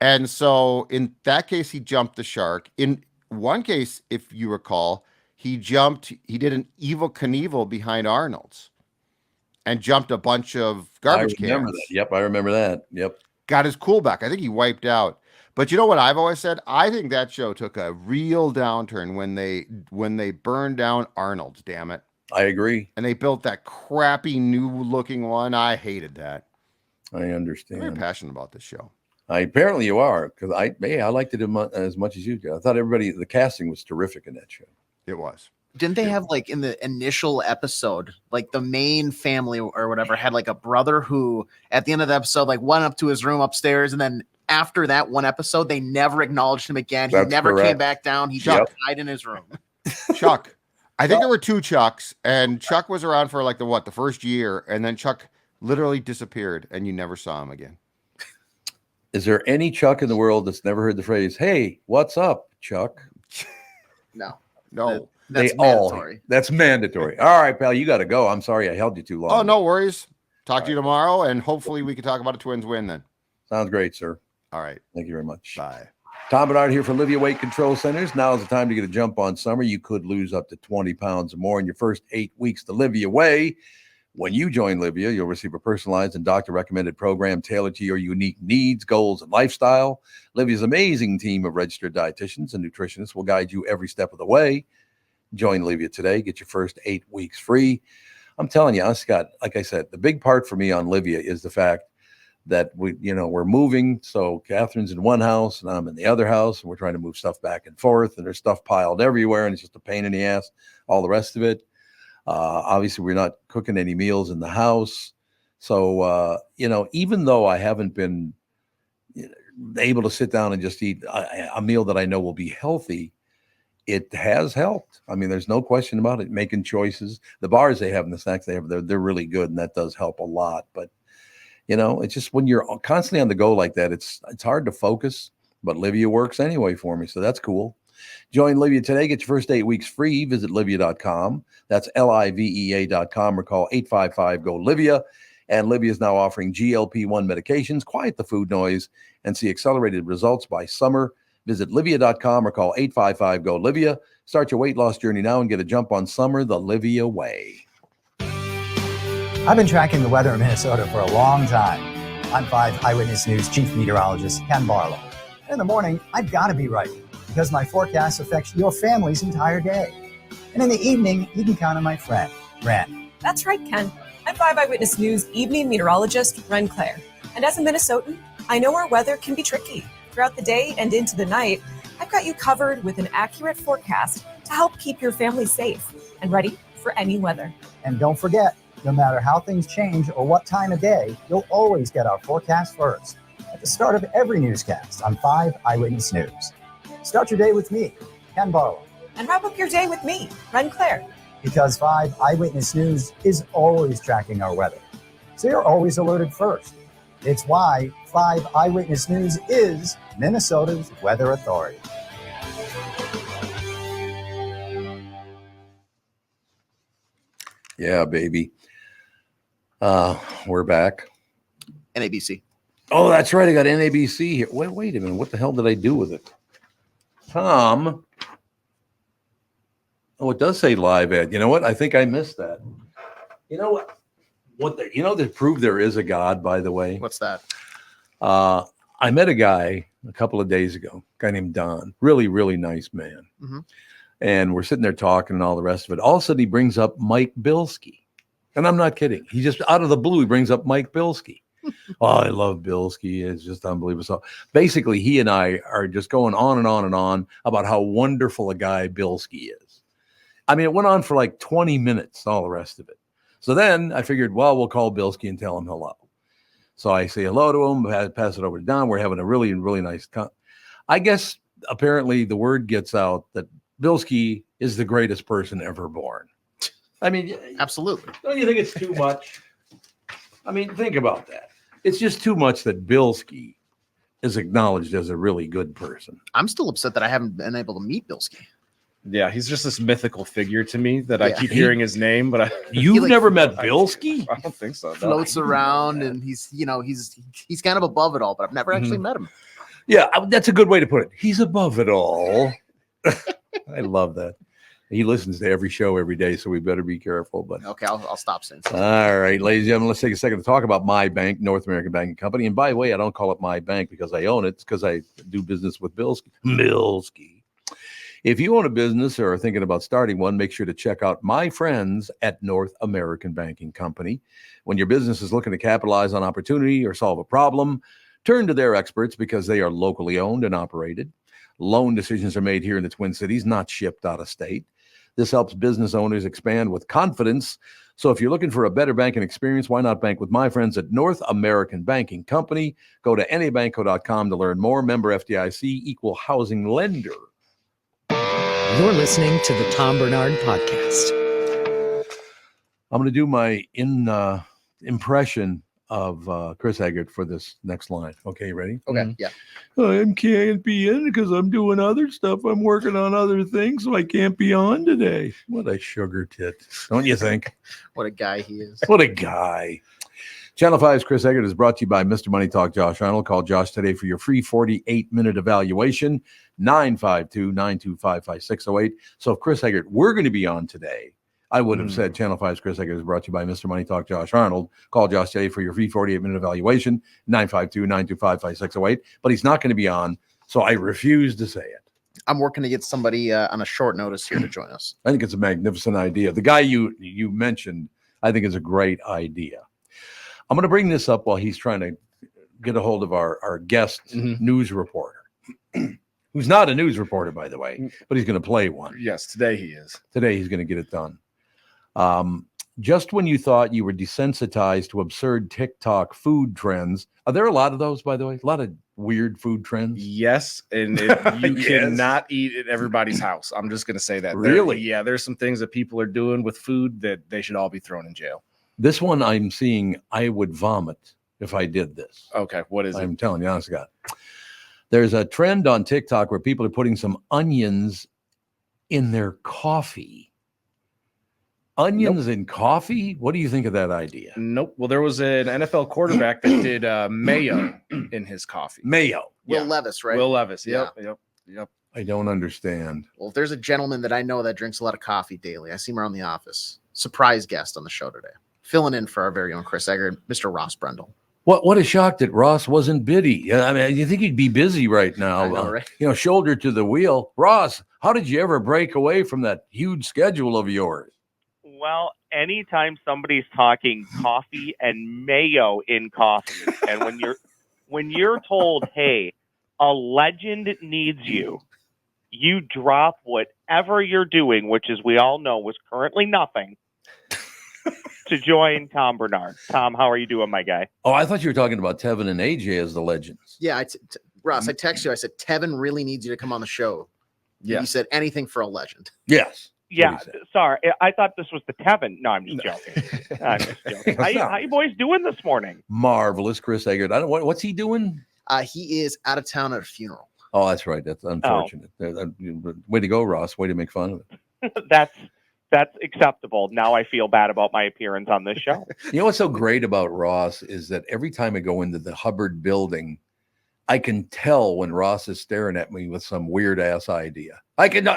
and so in that case he jumped the shark. In one case, if you recall, he did an Evel Knievel behind Arnold's and jumped a bunch of garbage cans. That. Yep, I remember that. Yep. Got his cool back. I think he wiped out. But you know what I've always said? I think that show took a real downturn when they burned down Arnold's, damn it. I agree. And they built that crappy new looking one. I hated that. I understand. I'm very passionate about this show. Apparently you are, because I liked it as much as you did. I thought the casting was terrific in that show. It was. Didn't they have in the initial episode, the main family or whatever had a brother who at the end of the episode went up to his room upstairs, and then after that one episode they never acknowledged him again. He never came back down. He just died in his room. Chuck. I think there were two Chucks, and Chuck was around for the first year, and then Chuck literally disappeared and you never saw him again. Is there any Chuck in the world that's never heard the phrase, "Hey, what's up, Chuck"? No. That's mandatory. That's mandatory. All right, pal, you got to go. I'm sorry I held you too long. Oh, no worries. Talk to you tomorrow, and hopefully we can talk about a Twins win then. Sounds great, sir. All right. Thank you very much. Bye. Tom Barnard here for Livia Weight Control Centers. Now is the time to get a jump on summer. You could lose up to 20 pounds or more in your first 8 weeks the Livia way. When you join Livia, you'll receive a personalized and doctor-recommended program tailored to your unique needs, goals, and lifestyle. Livia's amazing team of registered dietitians and nutritionists will guide you every step of the way. Join Livia today. Get your first 8 weeks free. I'm telling you, Scott, like I said, the big part for me on Livia is the fact that we're moving. So Catherine's in one house and I'm in the other house, and we're trying to move stuff back and forth, and there's stuff piled everywhere, and it's just a pain in the ass, all the rest of it. Obviously we're not cooking any meals in the house. So, even though I haven't been able to sit down and just eat a meal that I know will be healthy, it has helped. I mean, there's no question about it. Making choices, the bars they have and the snacks they have, they're really good, and that does help a lot. But it's just when you're constantly on the go like that, it's hard to focus. But Livia works anyway for me, so that's cool. Join Livia today. Get your first 8 weeks free. Visit livia.com. That's LIVEA.com, or call 855-GO-LIVIA. And Livia is now offering GLP-1 medications. Quiet the food noise and see accelerated results by summer. Visit livia.com or call 855-GO-LIVIA. Start your weight loss journey now and get a jump on summer the Livia way. I've been tracking the weather in Minnesota for a long time. I'm 5 Eyewitness News Chief Meteorologist Ken Barlow. In the morning, I've got to be right, because my forecast affects your family's entire day. And in the evening, you can count on my friend, Ren. That's right, Ken. I'm 5 Eyewitness News evening meteorologist Ren Claire. And as a Minnesotan, I know our weather can be tricky. Throughout the day and into the night, I've got you covered with an accurate forecast to help keep your family safe and ready for any weather. And don't forget, no matter how things change or what time of day, you'll always get our forecast first at the start of every newscast on 5 Eyewitness News. Start your day with me, Ken Barlow. And wrap up your day with me, Ren Claire. Because 5 Eyewitness News is always tracking our weather, so you're always alerted first. It's why 5 Eyewitness News is Minnesota's weather authority. Yeah, baby. We're back. NABC. Oh, that's right. I got NABC here. Wait a minute. What the hell did I do with it? Tom. Oh, it does say live ad. You know what? I think I missed that. You know what? To prove there is a God, by the way. What's that? I met a guy a couple of days ago, a guy named Don. Really, really nice man. Mm-hmm. And we're sitting there talking and all the rest of it. All of a sudden, he brings up Mike Bilski. And I'm not kidding. He just, out of the blue, he brings up Mike Bilski. Oh, I love Bilski. It's just unbelievable. So basically, he and I are just going on and on and on about how wonderful a guy Bilski is. I mean, it went on for like 20 minutes, all the rest of it. So then I figured, well, we'll call Bilski and tell him hello. So I say hello to him, pass it over to Don. We're having a really, really nice I guess apparently the word gets out that Bilski is the greatest person ever born. I mean, absolutely. Don't you think it's too much? I mean, think about that. It's just too much that Bilski is acknowledged as a really good person. I'm still upset that I haven't been able to meet Bilski. Yeah, he's just this mythical figure to me that I keep hearing his name, but you've never met Bilski? I don't think so. No. Floats around and he's kind of above it all, but I've never actually met him. Yeah, that's a good way to put it. He's above it all. I love that. He listens to every show every day, so we better be careful. But okay, I'll stop soon. All right, ladies and gentlemen, let's take a second to talk about my bank, North American Banking Company. And by the way, I don't call it my bank because I own it. It's because I do business with Bilski. If you own a business or are thinking about starting one, make sure to check out my friends at North American Banking Company. When your business is looking to capitalize on opportunity or solve a problem, turn to their experts because they are locally owned and operated. Loan decisions are made here in the Twin Cities, not shipped out of state. This helps business owners expand with confidence. So if you're looking for a better banking experience, why not bank with my friends at North American Banking Company? Go to nabanco.com to learn more. Member FDIC, equal housing lender. You're listening to the Tom Barnard Podcast. I'm going to do my impression of Chris Eggert for this next line. Okay, you ready? Okay, yeah. I can't be in because I'm doing other stuff. I'm working on other things, so I can't be on today. What a sugar tit, don't you think? What a guy he is. What a guy. Channel 5's Chris Eggert is brought to you by Mr. Money Talk Josh Arnold. Call Josh today for your free 48-minute evaluation, 952-925-5608. So if Chris Eggert were going to be on today, I would have said Channel 5's Chris Eggert is brought to you by Mr. Money Talk Josh Arnold. Call Josh today for your free 48-minute evaluation, 952-925-5608. But he's not going to be on, so I refuse to say it. I'm working to get somebody on a short notice here to join us. I think it's a magnificent idea. The guy you mentioned, I think, is a great idea. I'm going to bring this up while he's trying to get a hold of our guest news reporter, who's not a news reporter, by the way, but he's going to play one. Yes, today he is. Today he's going to get it done. Just when you thought you were desensitized to absurd TikTok food trends, are there a lot of those, by the way? A lot of weird food trends? Yes, and you cannot eat at everybody's house. I'm just going to say that. Really? There's some things that people are doing with food that they should all be thrown in jail. This one I'm seeing, I would vomit if I did this. Okay, what is it? I'm telling you, honest to God. There's a trend on TikTok where people are putting some onions in their coffee. Onions in coffee? What do you think of that idea? Nope. Well, there was an NFL quarterback that did mayo in his coffee. Mayo. Will Levis, right? Will Levis. Yep. I don't understand. Well, if there's a gentleman that I know that drinks a lot of coffee daily, I see him around the office. Surprise guest on the show today. Filling in for our very own Chris Eggert, Mr. Ross Brendel. What a shock that Ross wasn't biddy. I mean, you think he'd be busy right now, I know, right? Shoulder to the wheel. Ross, how did you ever break away from that huge schedule of yours? Well, anytime somebody's talking coffee and mayo in coffee, and when you're told, hey, a legend needs you, you drop whatever you're doing, which as we all know was currently nothing, to join Tom Barnard. Tom, how are you doing, my guy? Oh, I thought you were talking about Tevin and AJ as the legends. Yeah, Ross, I texted you. I said, Tevin really needs you to come on the show. Yeah. You said anything for a legend. Yes. Yeah, sorry. I thought this was the Tevin. No, I'm just joking. I'm just joking. How you boys doing this morning? Marvelous, Chris Eggert. What's he doing? He is out of town at a funeral. Oh, that's right. That's unfortunate. Way to go, Ross. Way to make fun of it. That's That's acceptable. Now I feel bad about my appearance on this show. You know what's so great about Ross is that every time I go into the Hubbard building, I can tell when Ross is staring at me with some weird ass idea. I can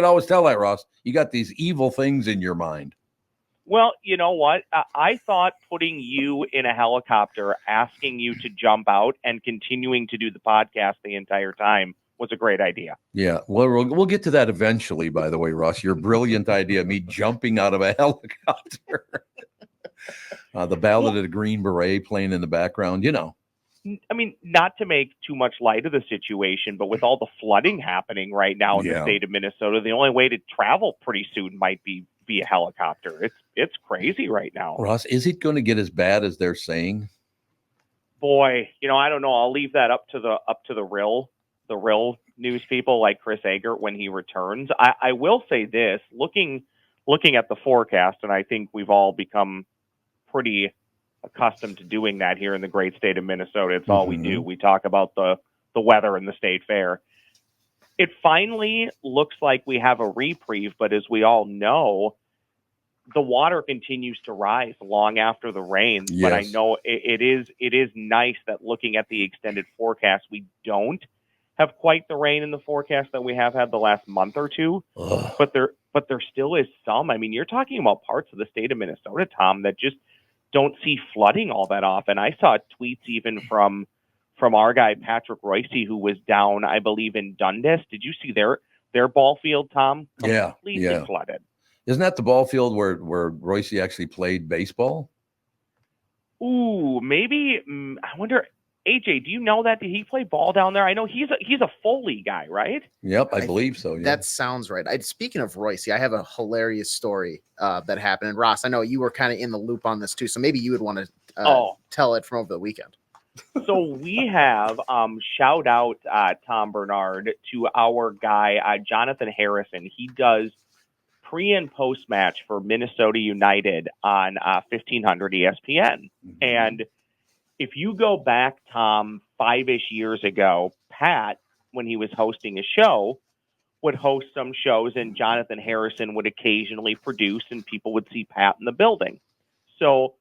always tell that, Ross. You got these evil things in your mind. Well, you know what? I thought putting you in a helicopter, asking you to jump out, and continuing to do the podcast the entire time was a great idea. Yeah, well, we'll get to that eventually, by the way, Ross. Your brilliant idea, me jumping out of a helicopter. The Ballad of the Green Beret playing in the background, you know. I mean, not to make too much light of the situation, but with all the flooding happening right now in the state of Minnesota, the only way to travel pretty soon might be via helicopter. It's crazy right now. Ross, is it going to get as bad as they're saying? Boy, I don't know. I'll leave that up to the real news people like Chris Agert when he returns. I will say this, looking at the forecast, and I think we've all become pretty accustomed to doing that here in the great state of Minnesota. It's all we do. We talk about the weather and the state fair. It finally looks like we have a reprieve, but as we all know, the water continues to rise long after the rain. Yes. But I know it is nice that looking at the extended forecast, we don't have quite the rain in the forecast that we have had the last month or two. Ugh. But there still is some. I mean, you're talking about parts of the state of Minnesota, Tom, that just don't see flooding all that often. I saw tweets even from our guy Patrick Reusse, who was down, I believe, in Dundas. Did you see their ball field, Tom? Completely flooded. Isn't that the ball field where Reusse actually played baseball? Ooh, maybe. I wonder. AJ, do you know that? Did he play ball down there? I know he's a Foley guy, right? Yep, I believe so. Yeah. That sounds right. Speaking of Reusse, I have a hilarious story that happened. And Ross, I know you were kind of in the loop on this too, so maybe you would want to tell it from over the weekend. So we have shout out Tom Barnard to our guy Jonathan Harrison. He does pre and post match for Minnesota United on 1500 ESPN. And if you go back, Tom, 5-ish years ago, Pat, when he was hosting a show, would host some shows, and Jonathan Harrison would occasionally produce, and people would see Pat in the building. So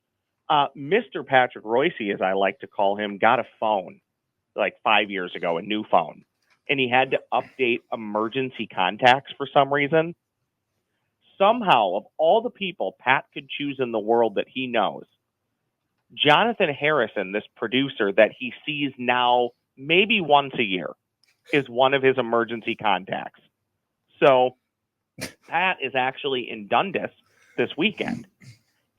Mr. Patrick Reusse, as I like to call him, got a phone like 5 years ago, a new phone, and he had to update emergency contacts for some reason. Somehow, of all the people Pat could choose in the world that he knows, Jonathan Harrison, this producer that he sees now maybe once a year, is one of his emergency contacts. So Pat is actually in Dundas this weekend,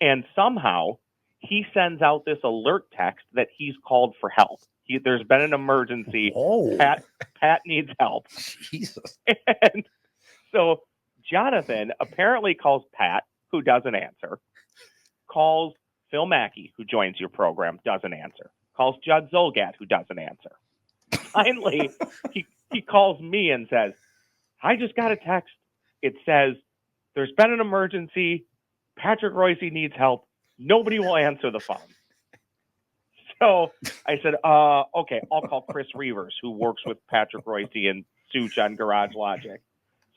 and somehow he sends out this alert text that he's called for help. There's been an emergency. Pat needs help. Jesus. And so Jonathan apparently calls Pat, who doesn't answer, calls Phil Mackie, who joins your program, doesn't answer, calls Judd Zulgad, who doesn't answer. Finally, he calls me and says, I just got a text. It says, there's been an emergency. Patrick Reusse needs help. Nobody will answer the phone. So I said, okay, I'll call Chris Reavers, who works with Patrick Reusse and Such on Garage Logic.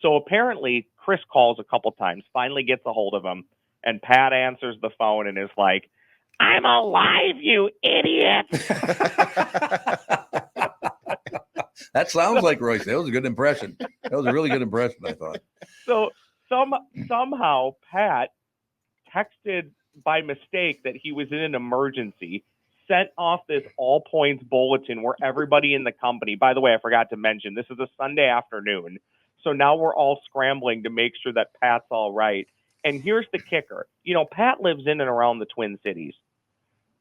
So apparently Chris calls a couple times, finally gets a hold of him, and Pat answers the phone and is like, I'm alive, you idiot. That sounds like Reusse. That was a good impression. That was a really good impression, I thought. So somehow Pat texted by mistake that he was in an emergency, sent off this all points bulletin where everybody in the company, by the way, I forgot to mention, this is a Sunday afternoon. So now we're all scrambling to make sure that Pat's all right. And here's the kicker. Pat lives in and around the Twin Cities.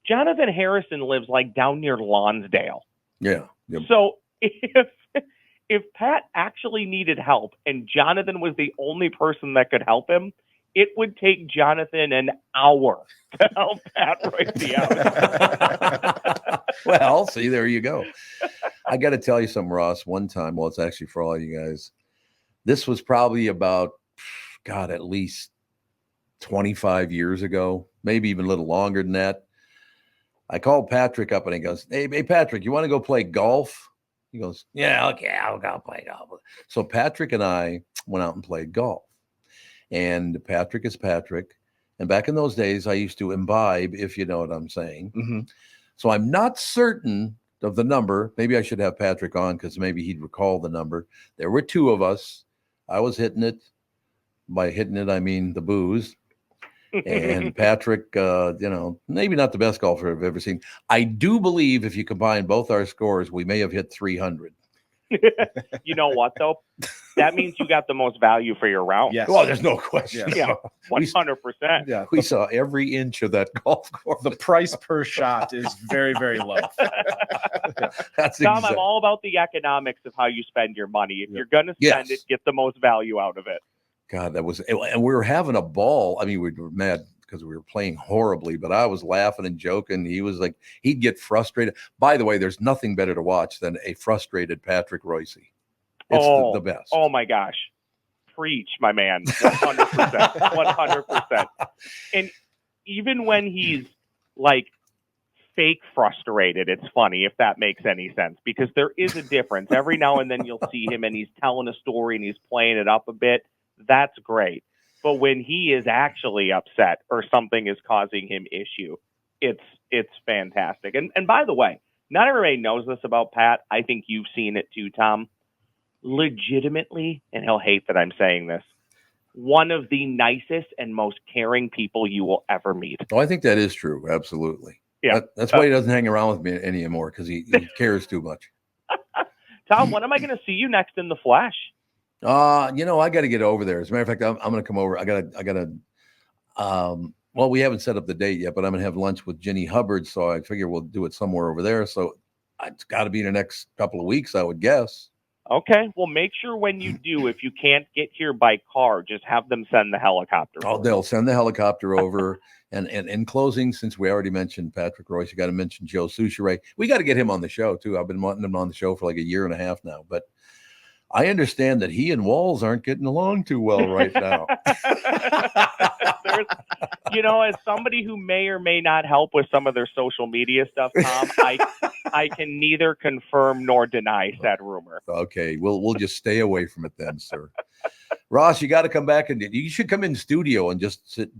Jonathan Harrison lives like down near Lonsdale. Yeah. Yep. So if Pat actually needed help and Jonathan was the only person that could help him, it would take Jonathan an hour to help Pat Reusse out. Well, see, there you go. I got to tell you something, Ross. One time, well, it's actually for all you guys. This was probably about, God, at least 25 years ago, maybe even a little longer than that. I called Patrick up and he goes, hey, Patrick, you want to go play golf? He goes, yeah, okay, I'll go play golf. So Patrick and I went out and played golf. and Patrick is Patrick. And back in those days, I used to imbibe, if you know what I'm saying. Mm-hmm. So I'm not certain of the number. Maybe I should have Patrick on because maybe he'd recall the number. There were 2 of us. I was hitting it. By hitting it, I mean the booze. And Patrick, maybe not the best golfer I've ever seen. I do believe if you combine both our scores, we may have hit 300. You know what, though? That means you got the most value for your round. Yes. Well, there's no question. Yeah, 100%. Yeah. We saw every inch of that golf course. The price per shot is very, very low. That's Tom, exact- I'm all about the economics of how you spend your money. If you're going to spend Yes. it, get the most value out of it. God, and we were having a ball. I mean, we were mad because we were playing horribly, but I was laughing and joking. He was like, he'd get frustrated. By the way, there's nothing better to watch than a frustrated Patrick Reusse. It's the best. Oh my gosh. Preach, my man. 100%. 100%. And even when he's like fake frustrated, it's funny, if that makes any sense, because there is a difference. Every now and then you'll see him and he's telling a story and he's playing it up a bit. That's great. But when he is actually upset or something is causing him issue, it's fantastic. And by the way, not everybody knows this about Pat. I think you've seen it too, Tom. Legitimately, and he'll hate that I'm saying this, one of the nicest and most caring people you will ever meet. Oh, I think that is true. Absolutely. Yeah. That's why he doesn't hang around with me anymore, because he cares too much. Tom, when am I going to see you next in the flesh? I got to get over there. As a matter of fact, I'm going to come over. I got to, well, we haven't set up the date yet, but I'm going to have lunch with Ginny Hubbard. So I figure we'll do it somewhere over there. So it's got to be in the next couple of weeks, I would guess. Okay. Well, make sure when you do, if you can't get here by car, just have them send the helicopter. Oh, they'll send the helicopter over. And in closing, since we already mentioned Patrick Reusse, you got to mention Joe Soucheray. We got to get him on the show too. I've been wanting him on the show for like a year and a half now, but I understand that he and Walls aren't getting along too well right now. As somebody who may or may not help with some of their social media stuff, Tom, I can neither confirm nor deny said rumor. Okay, we'll just stay away from it then, sir. Ross, you got to come back and you should come in studio and just sit,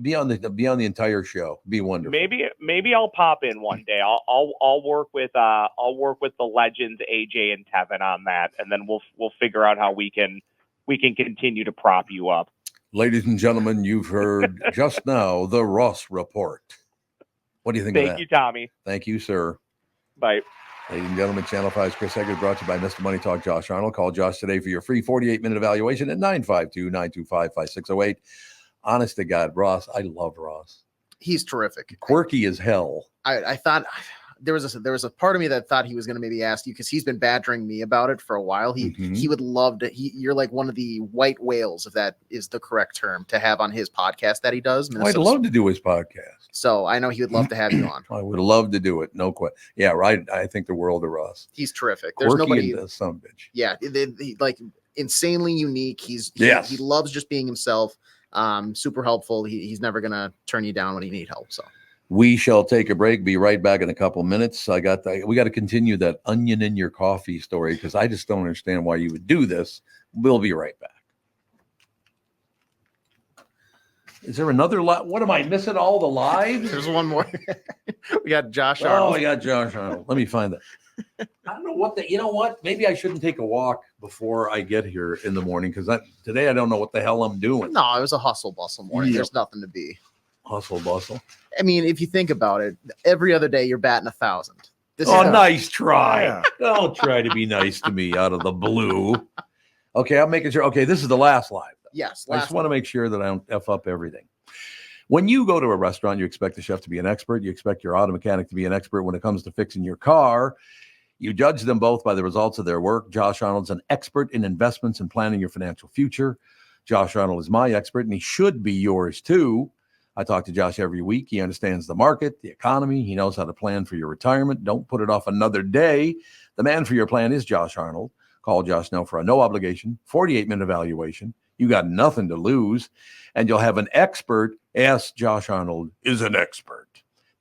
be on the entire show. Be wonderful. Maybe I'll pop in one day. I'll work with the legends AJ and Tevin on that, and then we'll figure out how we can continue to prop you up. Ladies and gentlemen, you've heard just now the Ross Report. What do you think of that? Thank you, Tommy. Thank you, sir. Bye. Ladies and gentlemen, Channel 5's Chris Eggers, brought to you by Mr. Money Talk, Josh Arnold. Call Josh today for your free 48-minute evaluation at 952-925-5608. Honest to God, Ross, I love Ross. He's terrific. Quirky as hell. I thought there was a part of me that thought he was going to maybe ask you, because he's been badgering me about it for a while. He would love to. You're like one of the white whales, if that is the correct term, to have on his podcast that he does. I'd love to do his podcast. So I know he would love to have you on. I would love to do it. No question. Yeah, right. I think the world of Ross. He's terrific. There's Quirky nobody. and some bitch. Yeah, like insanely unique. He loves just being himself. Super helpful. He's never gonna turn you down when you need help. So we shall take a break. Be right back in a couple minutes. We got to continue that onion in your coffee story, because I just don't understand why you would do this. We'll be right back. Is there another what am I missing? All the lives? There's one more. We got Josh Arnold. Arnold. We got Josh Arnold. Let me find that. I don't know you know what? Maybe I shouldn't take a walk before I get here in the morning, because today I don't know what the hell I'm doing. No, it was a hustle bustle morning. Yep. There's nothing to be. Hustle bustle. I mean, if you think about it, every other day you're batting 1,000. Nice try. Yeah. Don't try to be nice to me out of the blue. Okay, I'm making sure. Okay, this is the last live. Yes. I just want to make sure that I don't F up everything. When you go to a restaurant, you expect the chef to be an expert. You expect your auto mechanic to be an expert when it comes to fixing your car. You judge them both by the results of their work. Josh Arnold's an expert in investments and planning your financial future. Josh Arnold is my expert, and he should be yours too. I talk to Josh every week. He understands the market, the economy. He knows how to plan for your retirement. Don't put it off another day. The man for your plan is Josh Arnold. Call Josh now for a no obligation, 48-minute evaluation. You got nothing to lose, and you'll have an expert. Yes, Josh Arnold is an expert.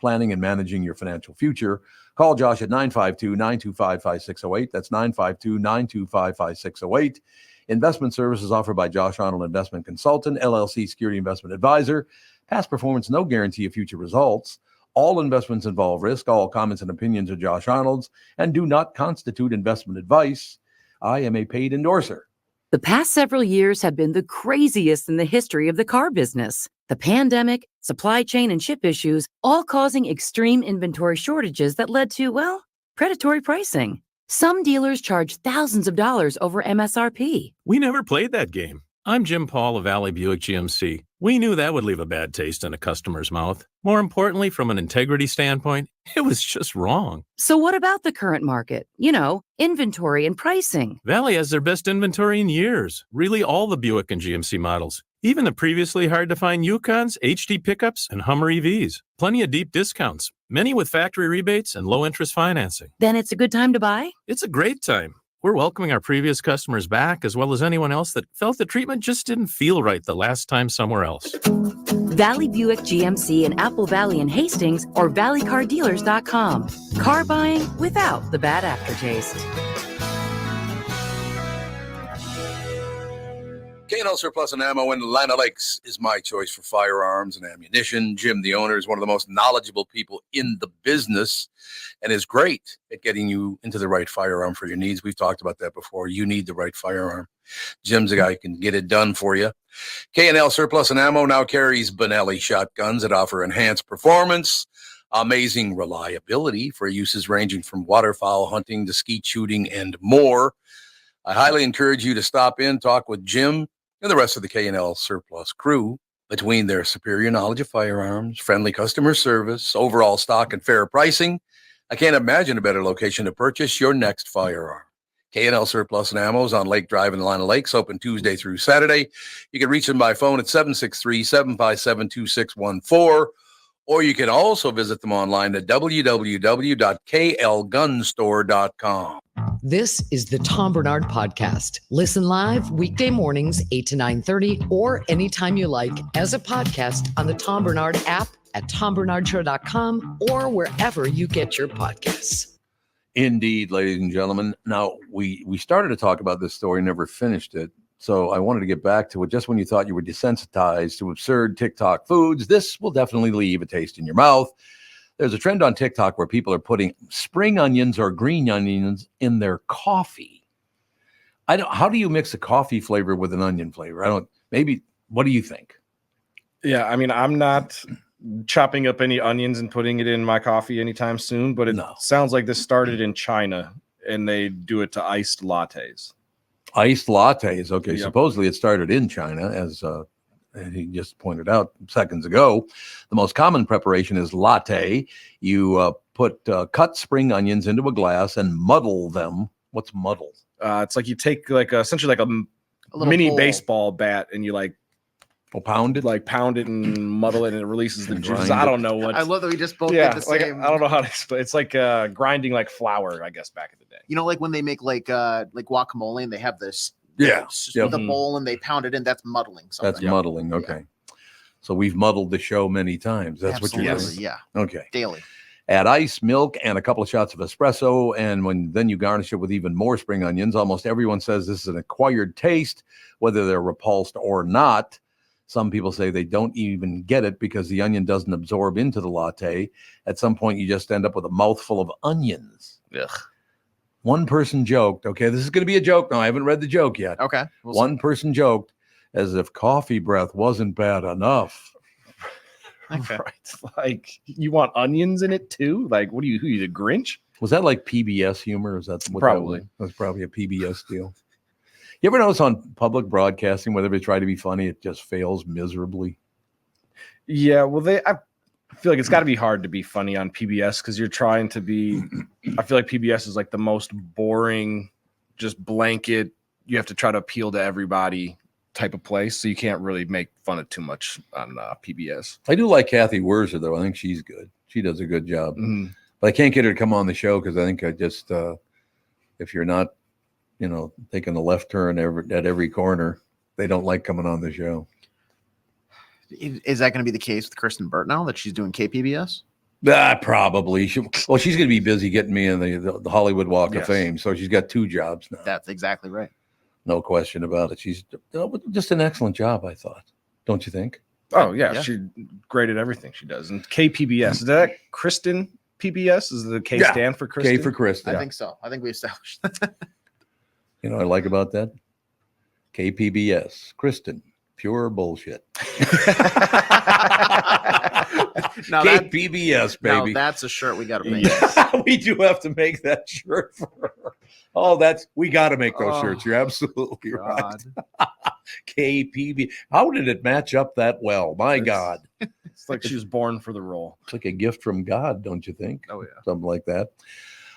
Planning and managing your financial future. Call Josh at 952-925-5608. That's 952-925-5608. Investment services offered by Josh Arnold Investment Consultant, LLC Security Investment Advisor. Past performance, no guarantee of future results. All investments involve risk. All comments and opinions are Josh Arnold's and do not constitute investment advice. I am a paid endorser. The past several years have been the craziest in the history of the car business. The pandemic, supply chain and chip issues, all causing extreme inventory shortages that led to, well, predatory pricing. Some dealers charge thousands of dollars over MSRP. We never played that game. I'm Jim Paul of Valley Buick GMC. We knew that would leave a bad taste in a customer's mouth. More importantly, from an integrity standpoint, it was just wrong. So what about the current market? Inventory and pricing. Valley has their best inventory in years. Really all the Buick and GMC models. Even the previously hard-to-find Yukons, HD pickups, and Hummer EVs. Plenty of deep discounts. Many with factory rebates and low-interest financing. Then it's a good time to buy? It's a great time. We're welcoming our previous customers back, as well as anyone else that felt the treatment just didn't feel right the last time somewhere else. Valley Buick GMC in Apple Valley and Hastings or valleycardealers.com. Car buying without the bad aftertaste. K&L Surplus and Ammo in Atlanta Lakes is my choice for firearms and ammunition. Jim, the owner, is one of the most knowledgeable people in the business and is great at getting you into the right firearm for your needs. We've talked about that before. You need the right firearm. Jim's a guy who can get it done for you. K&L Surplus and Ammo now carries Benelli shotguns that offer enhanced performance, amazing reliability for uses ranging from waterfowl hunting to skeet shooting and more. I highly encourage you to stop in, talk with Jim and the rest of the K&L Surplus crew. Between their superior knowledge of firearms, friendly customer service, overall stock, and fair pricing, I can't imagine a better location to purchase your next firearm. K&L Surplus and Ammo is on Lake Drive in Atlanta Lakes, open Tuesday through Saturday. You can reach them by phone at 763-757-2614, or you can also visit them online at www.klgunstore.com. This is the Tom Barnard Podcast. Listen live weekday mornings, 8 to 9:30, or anytime you like as a podcast on the Tom Barnard app at tombernardshow.com or wherever you get your podcasts. Indeed, ladies and gentlemen. Now, we started to talk about this story, never finished it. So I wanted to get back to it. Just when you thought you were desensitized to absurd TikTok foods, this will definitely leave a taste in your mouth. There's a trend on TikTok where people are putting spring onions or green onions in their coffee. How do you mix a coffee flavor with an onion flavor? What do you think? Yeah, I mean, I'm not chopping up any onions and putting it in my coffee anytime soon, but it sounds like this started in China and they do it to iced lattes. Iced lattes. Okay. Yep. Supposedly it started in China, as he just pointed out seconds ago. The most common preparation is latte. You put cut spring onions into a glass and muddle them. What's muddle? It's like you take essentially a mini bowl. baseball bat and you pound it, pound it and muddle it, and it releases the And juice. grind I it. don't know what. I love that we just both did the same. I don't know how to explain. It's like grinding like flour, I guess, back in the day. Like when they make like guacamole and they have this the bowl and they pound it in. That's muddling something. That's muddling. Okay. So we've muddled the show many times. That's Absolutely, what you're saying. yeah. Okay. Daily. Add ice, milk, and a couple of shots of espresso. And then you garnish it with even more spring onions. Almost everyone says this is an acquired taste, whether they're repulsed or not. Some people say they don't even get it because the onion doesn't absorb into the latte. At some point, you just end up with a mouthful of onions. Ugh. One person joked, okay, this is going to be a joke. No, I haven't read the joke yet. Okay. One person joked as if coffee breath wasn't bad enough. Okay. Right. Like, you want onions in it too? Like, who are you, the Grinch? Was that like PBS humor? Is that what Probably. That was probably a PBS deal. You ever notice on public broadcasting, whether they try to be funny, it just fails miserably? Yeah, well, I feel like it's got to be hard to be funny on PBS because you're trying to be. I feel like PBS is like the most boring, just blanket. You have to try to appeal to everybody type of place, so you can't really make fun of too much on PBS. I do like Kathy Wurzer, though. I think she's good. She does a good job. Mm-hmm. But I can't get her to come on the show because I think if you're not, taking a left turn at every corner, they don't like coming on the show. Is that going to be the case with Kristen Burt now that she's doing KPBS? Probably. She's going to be busy getting me in the Hollywood Walk of Fame. So she's got two jobs now. That's exactly right. No question about it. She's just an excellent job, I thought. Don't you think? Oh, yeah. She great at everything she does. And KPBS, is that Kristen PBS? Is the K stand for Kristen? K for Kristen. I think so. I think we established that. You know what I like about that? KPBS, Kristen, pure bullshit. Now KPBS, baby. Now that's a shirt we got to make. Yes. We do have to make that shirt for her. Oh, we got to make those shirts. You're absolutely right. KPB. How did it match up that well? My God. It's like she was born for the role. It's like a gift from God, don't you think? Oh, yeah. Something like that.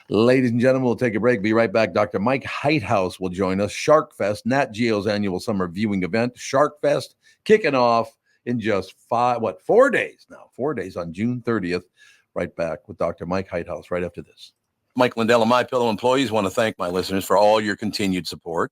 Ladies and gentlemen, we'll take a break. Be right back. Dr. Mike Heithaus will join us. Sharkfest, Nat Geo's annual summer viewing event. Sharkfest kicking off in just 4 days now. 4 days on June 30th. Right back with Dr. Mike Heithaus right after this. Mike Lindell and MyPillow employees want to thank my listeners for all your continued support.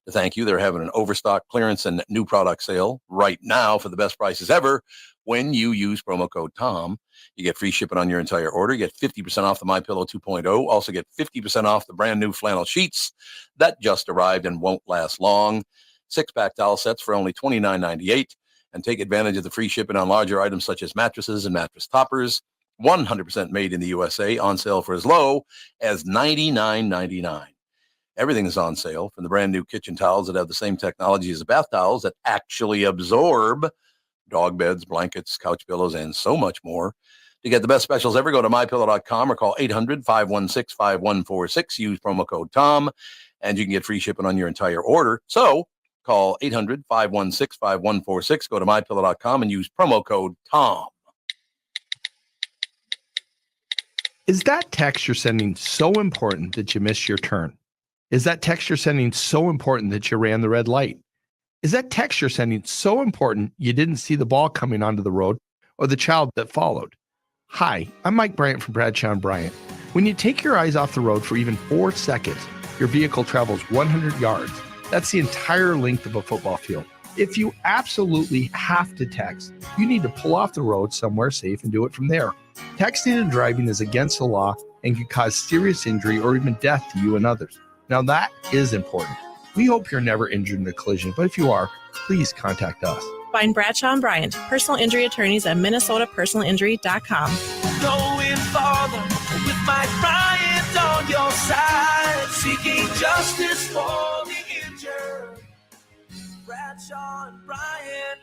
To thank you, they're having an overstock clearance and new product sale right now for the best prices ever. When you use promo code TOM, you get free shipping on your entire order. You get 50% off the MyPillow 2.0. Also get 50% off the brand new flannel sheets that just arrived and won't last long. 6-pack towel sets for only $29.98. And take advantage of the free shipping on larger items such as mattresses and mattress toppers. 100% made in the USA, on sale for as low as $99.99. Everything is on sale, from the brand new kitchen towels that have the same technology as the bath towels that actually absorb dog beds, blankets, couch pillows, and so much more. To get the best specials ever, go to mypillow.com or call 800-516-5146. Use promo code TOM, and you can get free shipping on your entire order. So call 800-516-5146. Go to mypillow.com and use promo code TOM. Is that text you're sending so important that you missed your turn? Is that text you're sending so important that you ran the red light? Is that text you're sending so important you didn't see the ball coming onto the road or the child that followed? Hi, I'm Mike Bryant from Bradshaw and Bryant. When you take your eyes off the road for even 4 seconds, your vehicle travels 100 yards. That's the entire length of a football field. If you absolutely have to text, you need to pull off the road somewhere safe and do it from there. Texting and driving is against the law and can cause serious injury or even death to you and others. Now that is important. We hope you're never injured in a collision, but if you are, please contact us. Find Bradshaw and Bryant, personal injury attorneys at minnesotapersonalinjury.com. Going farther with Mike Bryant on your side, seeking justice for the injured. Bradshaw and Bryant.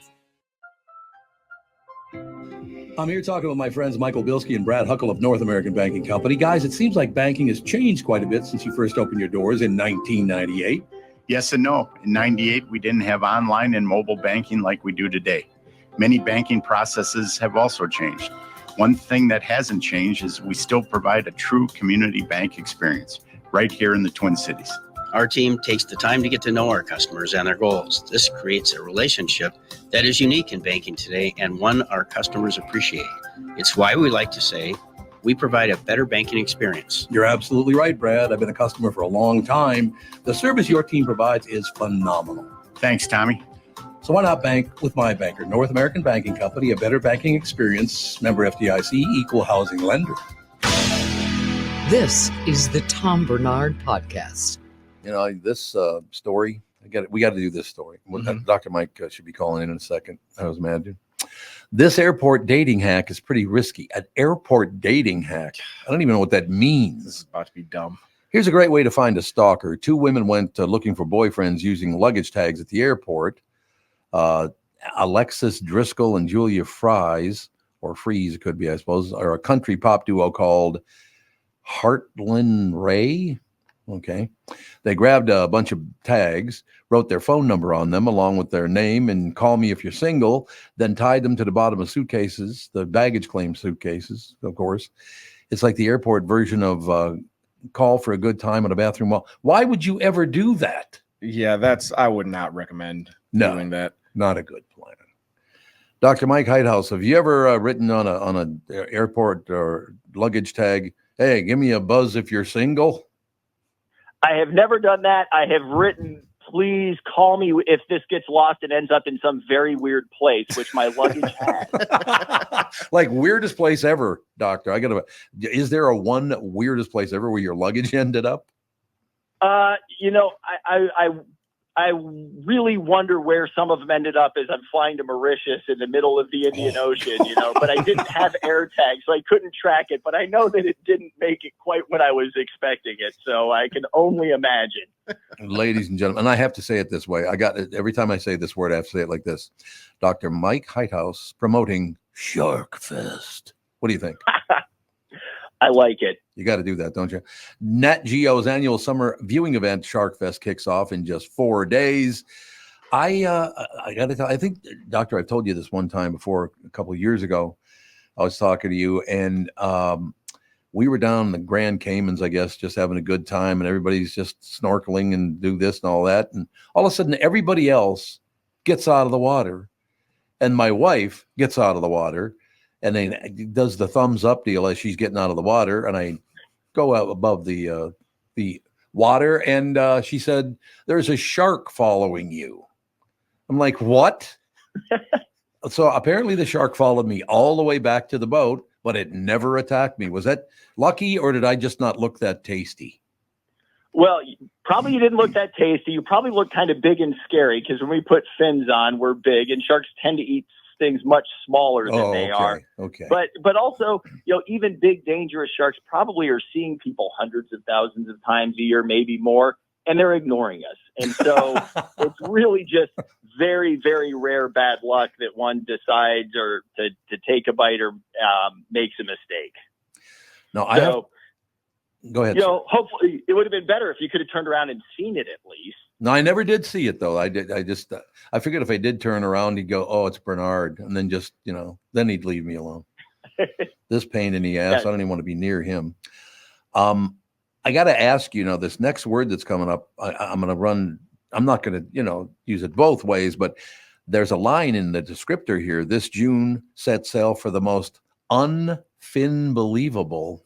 I'm here talking with my friends Michael Bilski and Brad Huckle of North American Banking Company. Guys, it seems like banking has changed quite a bit since you first opened your doors in 1998. Yes and no. In 98, we didn't have online and mobile banking like we do today. Many banking processes have also changed. One thing that hasn't changed is we still provide a true community bank experience right here in the Twin Cities. Our team takes the time to get to know our customers and their goals. This creates a relationship that is unique in banking today and one our customers appreciate. It's why we like to say we provide a better banking experience. You're absolutely right, Brad. I've been a customer for a long time. The service your team provides is phenomenal. Thanks, Tommy. So why not bank with my banker, North American Banking Company, a better banking experience, member FDIC, equal housing lender. This is the Tom Barnard Podcast. You know, this story, we got to do this story. Dr. Mike should be calling in a second, I was imagining. This airport dating hack is pretty risky. An airport dating hack. I don't even know what that means. This is about to be dumb. Here's a great way to find a stalker. 2 women went looking for boyfriends using luggage tags at the airport. Alexis Driscoll and Julia Fries, or Freeze it could be, I suppose, are a country pop duo called Heartland Ray. Okay. They grabbed a bunch of tags, wrote their phone number on them along with their name and call me if you're single, then tied them to the bottom of suitcases, the baggage claim suitcases, of course. It's like the airport version of call for a good time on a bathroom wall. Why would you ever do that? Yeah, I would not recommend doing that. Not a good plan. Dr. Mike Heithaus, have you ever written on an airport or luggage tag, hey, give me a buzz if you're single? I have never done that. I have written, please call me if this gets lost and ends up in some very weird place, which my luggage had. Like weirdest place ever, doctor. Is there a one weirdest place ever where your luggage ended up? I I really wonder where some of them ended up as I'm flying to Mauritius in the middle of the Indian Ocean, but I didn't have air tags, so I couldn't track it. But I know that it didn't make it quite when I was expecting it, so I can only imagine. Ladies and gentlemen, and I have to say it this way. I got it every time I say this word, I have to say it like this. Dr. Mike Heithaus promoting Sharkfest. What do you think? I like it. You got to do that, don't you? Nat Geo's annual summer viewing event, Sharkfest, kicks off in just 4 days. I got to tell, I think, Doctor, I've told you this one time before, a couple of years ago. I was talking to you, and we were down in the Grand Caymans, I guess, just having a good time, and everybody's just snorkeling and do this and all that. And all of a sudden, everybody else gets out of the water, and my wife gets out of the water, and then does the thumbs up deal as she's getting out of the water. And I go out above the water, and she said, "There's a shark following you." I'm like, "What?" So apparently the shark followed me all the way back to the boat, but it never attacked me. Was that lucky, or did I just not look that tasty? Well, probably you didn't look that tasty. You probably look kind of big and scary, because when we put fins on, we're big, and sharks tend to eat things much smaller than they are. Okay. But also, even big, dangerous sharks probably are seeing people hundreds of thousands of times a year, maybe more, and they're ignoring us. And so it's really just very, very rare bad luck that one decides or to take a bite or makes a mistake. No, go ahead. Hopefully it would have been better if you could have turned around and seen it at least. No, I never did see it though. I figured if I did turn around, he'd go, "Oh, it's Barnard," and then just, then he'd leave me alone. This pain in the ass. I don't even want to be near him. I got to ask you, this next word that's coming up, I'm going to run. I'm not going to, use it both ways, but there's a line in the descriptor here. This June set sail for the most unfin-believable.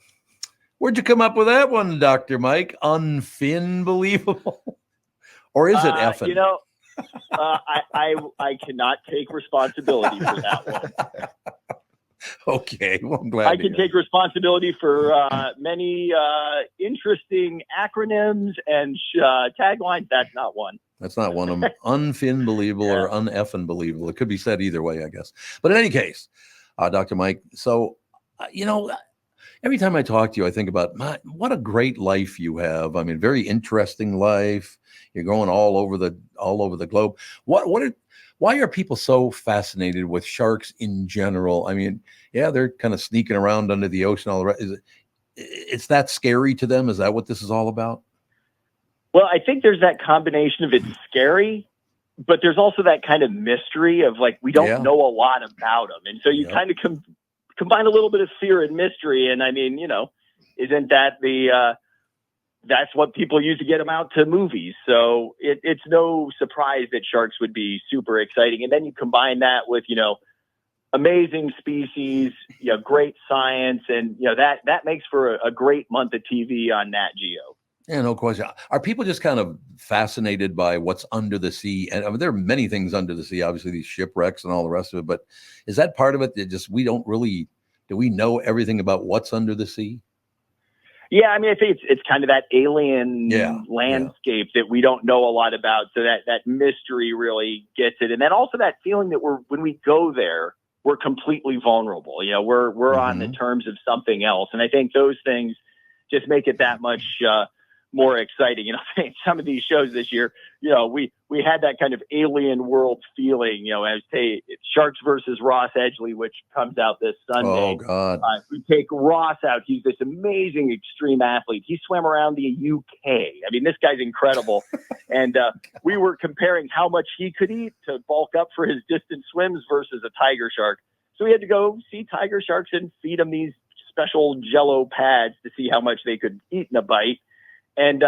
Where'd you come up with that one, Dr. Mike? Unfin-believable? Or is it effing? I cannot take responsibility for that one. Okay, well, I'm glad I can take responsibility for many interesting acronyms and taglines. That's not one. That's not one of them. Unfin-believable or uneffin-believable. It could be said either way, I guess. But in any case, Dr. Mike, so, every time I talk to you, I think about what a great life you have. I mean, very interesting life. You're going all over the globe. Why are people so fascinated with sharks in general? I mean, yeah, they're kind of sneaking around under the ocean. All the rest. It's that scary to them? Is that what this is all about? Well, I think there's that combination of it's scary, but there's also that kind of mystery of we don't know a lot about them, and so you kind of combine a little bit of fear and mystery. And I mean, isn't that that's what people use to get them out to movies. So it's no surprise that sharks would be super exciting. And then you combine that with, amazing species, great science. And, that makes for a great month of TV on Nat Geo. Yeah, no question. Are people just kind of fascinated by what's under the sea? And I mean, there are many things under the sea, obviously these shipwrecks and all the rest of it, but is that part of it that just, do we know everything about what's under the sea? Yeah, I mean, I think it's kind of that alien landscape that we don't know a lot about. So that mystery really gets it. And then also that feeling that when we go there, we're completely vulnerable. We're on the terms of something else. And I think those things just make it that much more exciting. Some of these shows this year, we had that kind of alien world feeling, as Sharks versus Ross Edgley, which comes out this Sunday. Oh God. We take Ross out. He's this amazing extreme athlete. He swam around the UK. I mean, this guy's incredible. And we were comparing how much he could eat to bulk up for his distance swims versus a tiger shark. So we had to go see tiger sharks and feed them these special Jello pads to see how much they could eat in a bite. And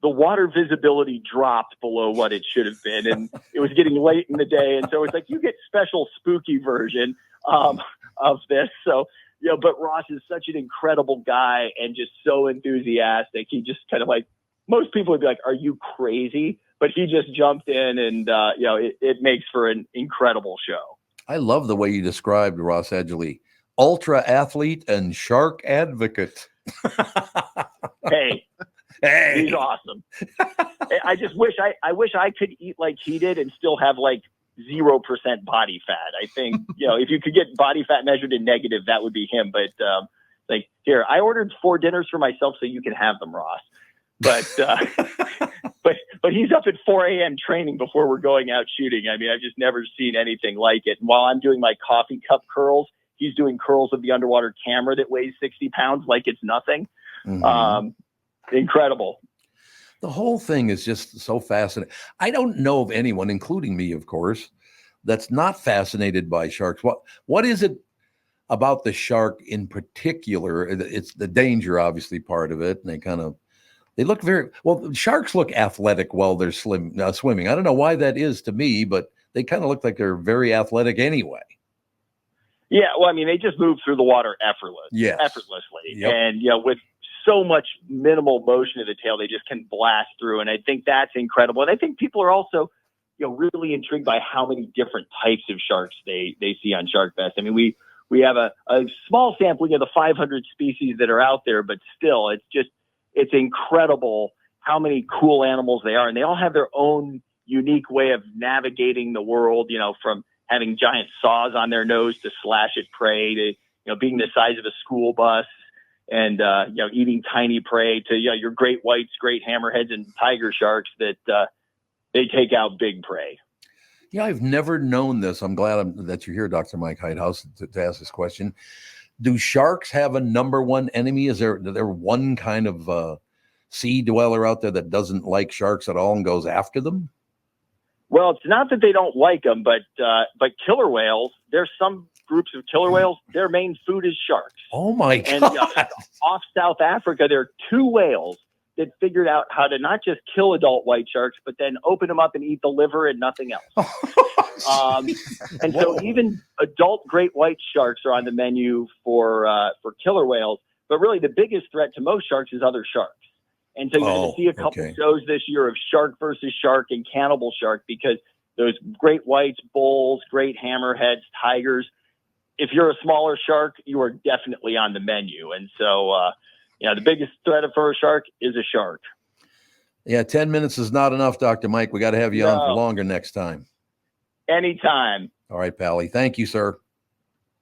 the water visibility dropped below what it should have been. And it was getting late in the day. And so it's you get special spooky version of this. So, but Ross is such an incredible guy and just so enthusiastic. He just kind of most people would be like, "Are you crazy?" But he just jumped in and, it makes for an incredible show. I love the way you described Ross Edgley. Ultra athlete and shark advocate. Hey, Hey. He's awesome. I just wish I could eat like he did and still have like 0% body fat. I think, if you could get body fat measured in negative, that would be him. But here, I ordered 4 dinners for myself so you can have them, Ross. But but he's up at 4 a.m. training before we're going out shooting. I mean, I've just never seen anything like it. And while I'm doing my coffee cup curls, he's doing curls of the underwater camera that weighs 60 pounds like it's nothing. Incredible. The whole thing is just so fascinating. I don't know of anyone, including me, of course, that's not fascinated by sharks. What is it about the shark in particular? It's the danger, obviously, part of it. And they look sharks look athletic while they're swimming. I don't know why that is to me, but they kind of look like they're very athletic anyway. Yeah, well, I mean, they just move through the water effortlessly. Yep. And, with so much minimal motion of the tail, they just can blast through. And I think that's incredible. And I think people are also, really intrigued by how many different types of sharks they see on Sharkfest. I mean, we have a small sampling of the 500 species that are out there, but still, it's incredible how many cool animals they are. And they all have their own unique way of navigating the world, from having giant saws on their nose to slash at prey to, being the size of a school bus and, eating tiny prey to, your great whites, great hammerheads, and tiger sharks that they take out big prey. Yeah, I've never known this. I'm glad that you're here, Dr. Mike Heithaus, to ask this question. Do sharks have a number one enemy? Is there one kind of sea dweller out there that doesn't like sharks at all and goes after them? Well, it's not that they don't like them, but killer whales, there's some groups of killer whales, their main food is sharks. Oh, my God. And off South Africa, there are 2 whales that figured out how to not just kill adult white sharks, but then open them up and eat the liver and nothing else. And so even adult great white sharks are on the menu for killer whales. But really the biggest threat to most sharks is other sharks. And so you're going to see a couple shows this year of shark versus shark and cannibal shark, because those great whites, bulls, great hammerheads, tigers, if you're a smaller shark, you are definitely on the menu. And so, the biggest threat for a shark is a shark. Yeah, 10 minutes is not enough, Dr. Mike. We got to have you on for longer next time. Anytime. All right, Pally. Thank you, sir.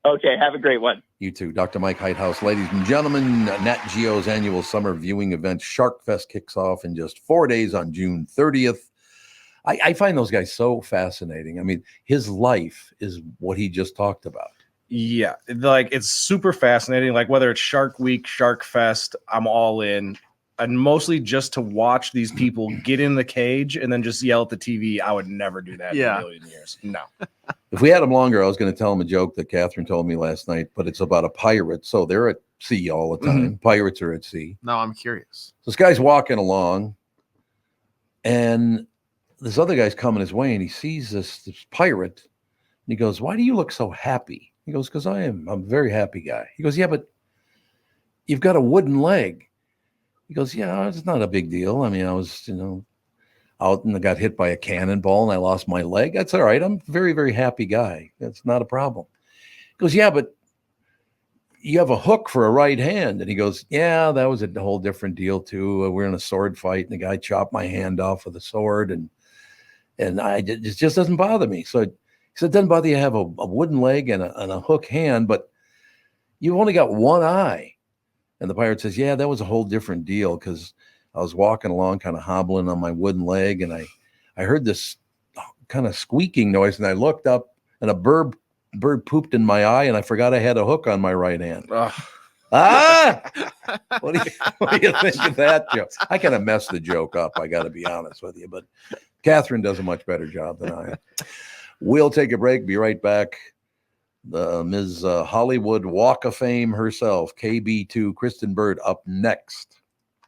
Okay, have a great one. You too. Dr. Mike Heithaus. Ladies and gentlemen, Nat Geo's annual summer viewing event, Sharkfest, kicks off in just 4 days on June 30th. I find those guys so fascinating. I mean, his life is what he just talked about. Yeah, it's super fascinating. Like whether it's Shark Week, Sharkfest, I'm all in. And mostly just to watch these people get in the cage and then just yell at the TV. I would never do that in a million years. No. If we had him longer, I was going to tell him a joke that Catherine told me last night, but it's about a pirate. So they're at sea all the time. Mhm. Pirates are at sea. No, I'm curious. This guy's walking along, and this other guy's coming his way, and he sees this pirate, and he goes, "Why do you look so happy?" He goes, "Because I'm a very happy guy." He goes, "Yeah, but you've got a wooden leg." He goes, "Yeah, it's not a big deal. I mean, I was, out and I got hit by a cannonball and I lost my leg. That's all right. I'm a very, very happy guy. That's not a problem." He goes, "Yeah, but you have a hook for a right hand." And he goes, "Yeah, that was a whole different deal too. We're in a sword fight and the guy chopped my hand off with a sword and it just doesn't bother me." So he said, "It doesn't bother you to have a wooden leg and a hook hand, but you've only got one eye." And the pirate says, "Yeah, that was a whole different deal because I was walking along kind of hobbling on my wooden leg and I heard this kind of squeaking noise and I looked up and a bird pooped in my eye and I forgot I had a hook on my right hand." What do you think of that joke? I kind of messed the joke up, I got to be honest with you, but Catherine does a much better job than I am. We'll take a break, be right back. Ms. Hollywood Walk of Fame herself, KB2, Kristen Bird, up next.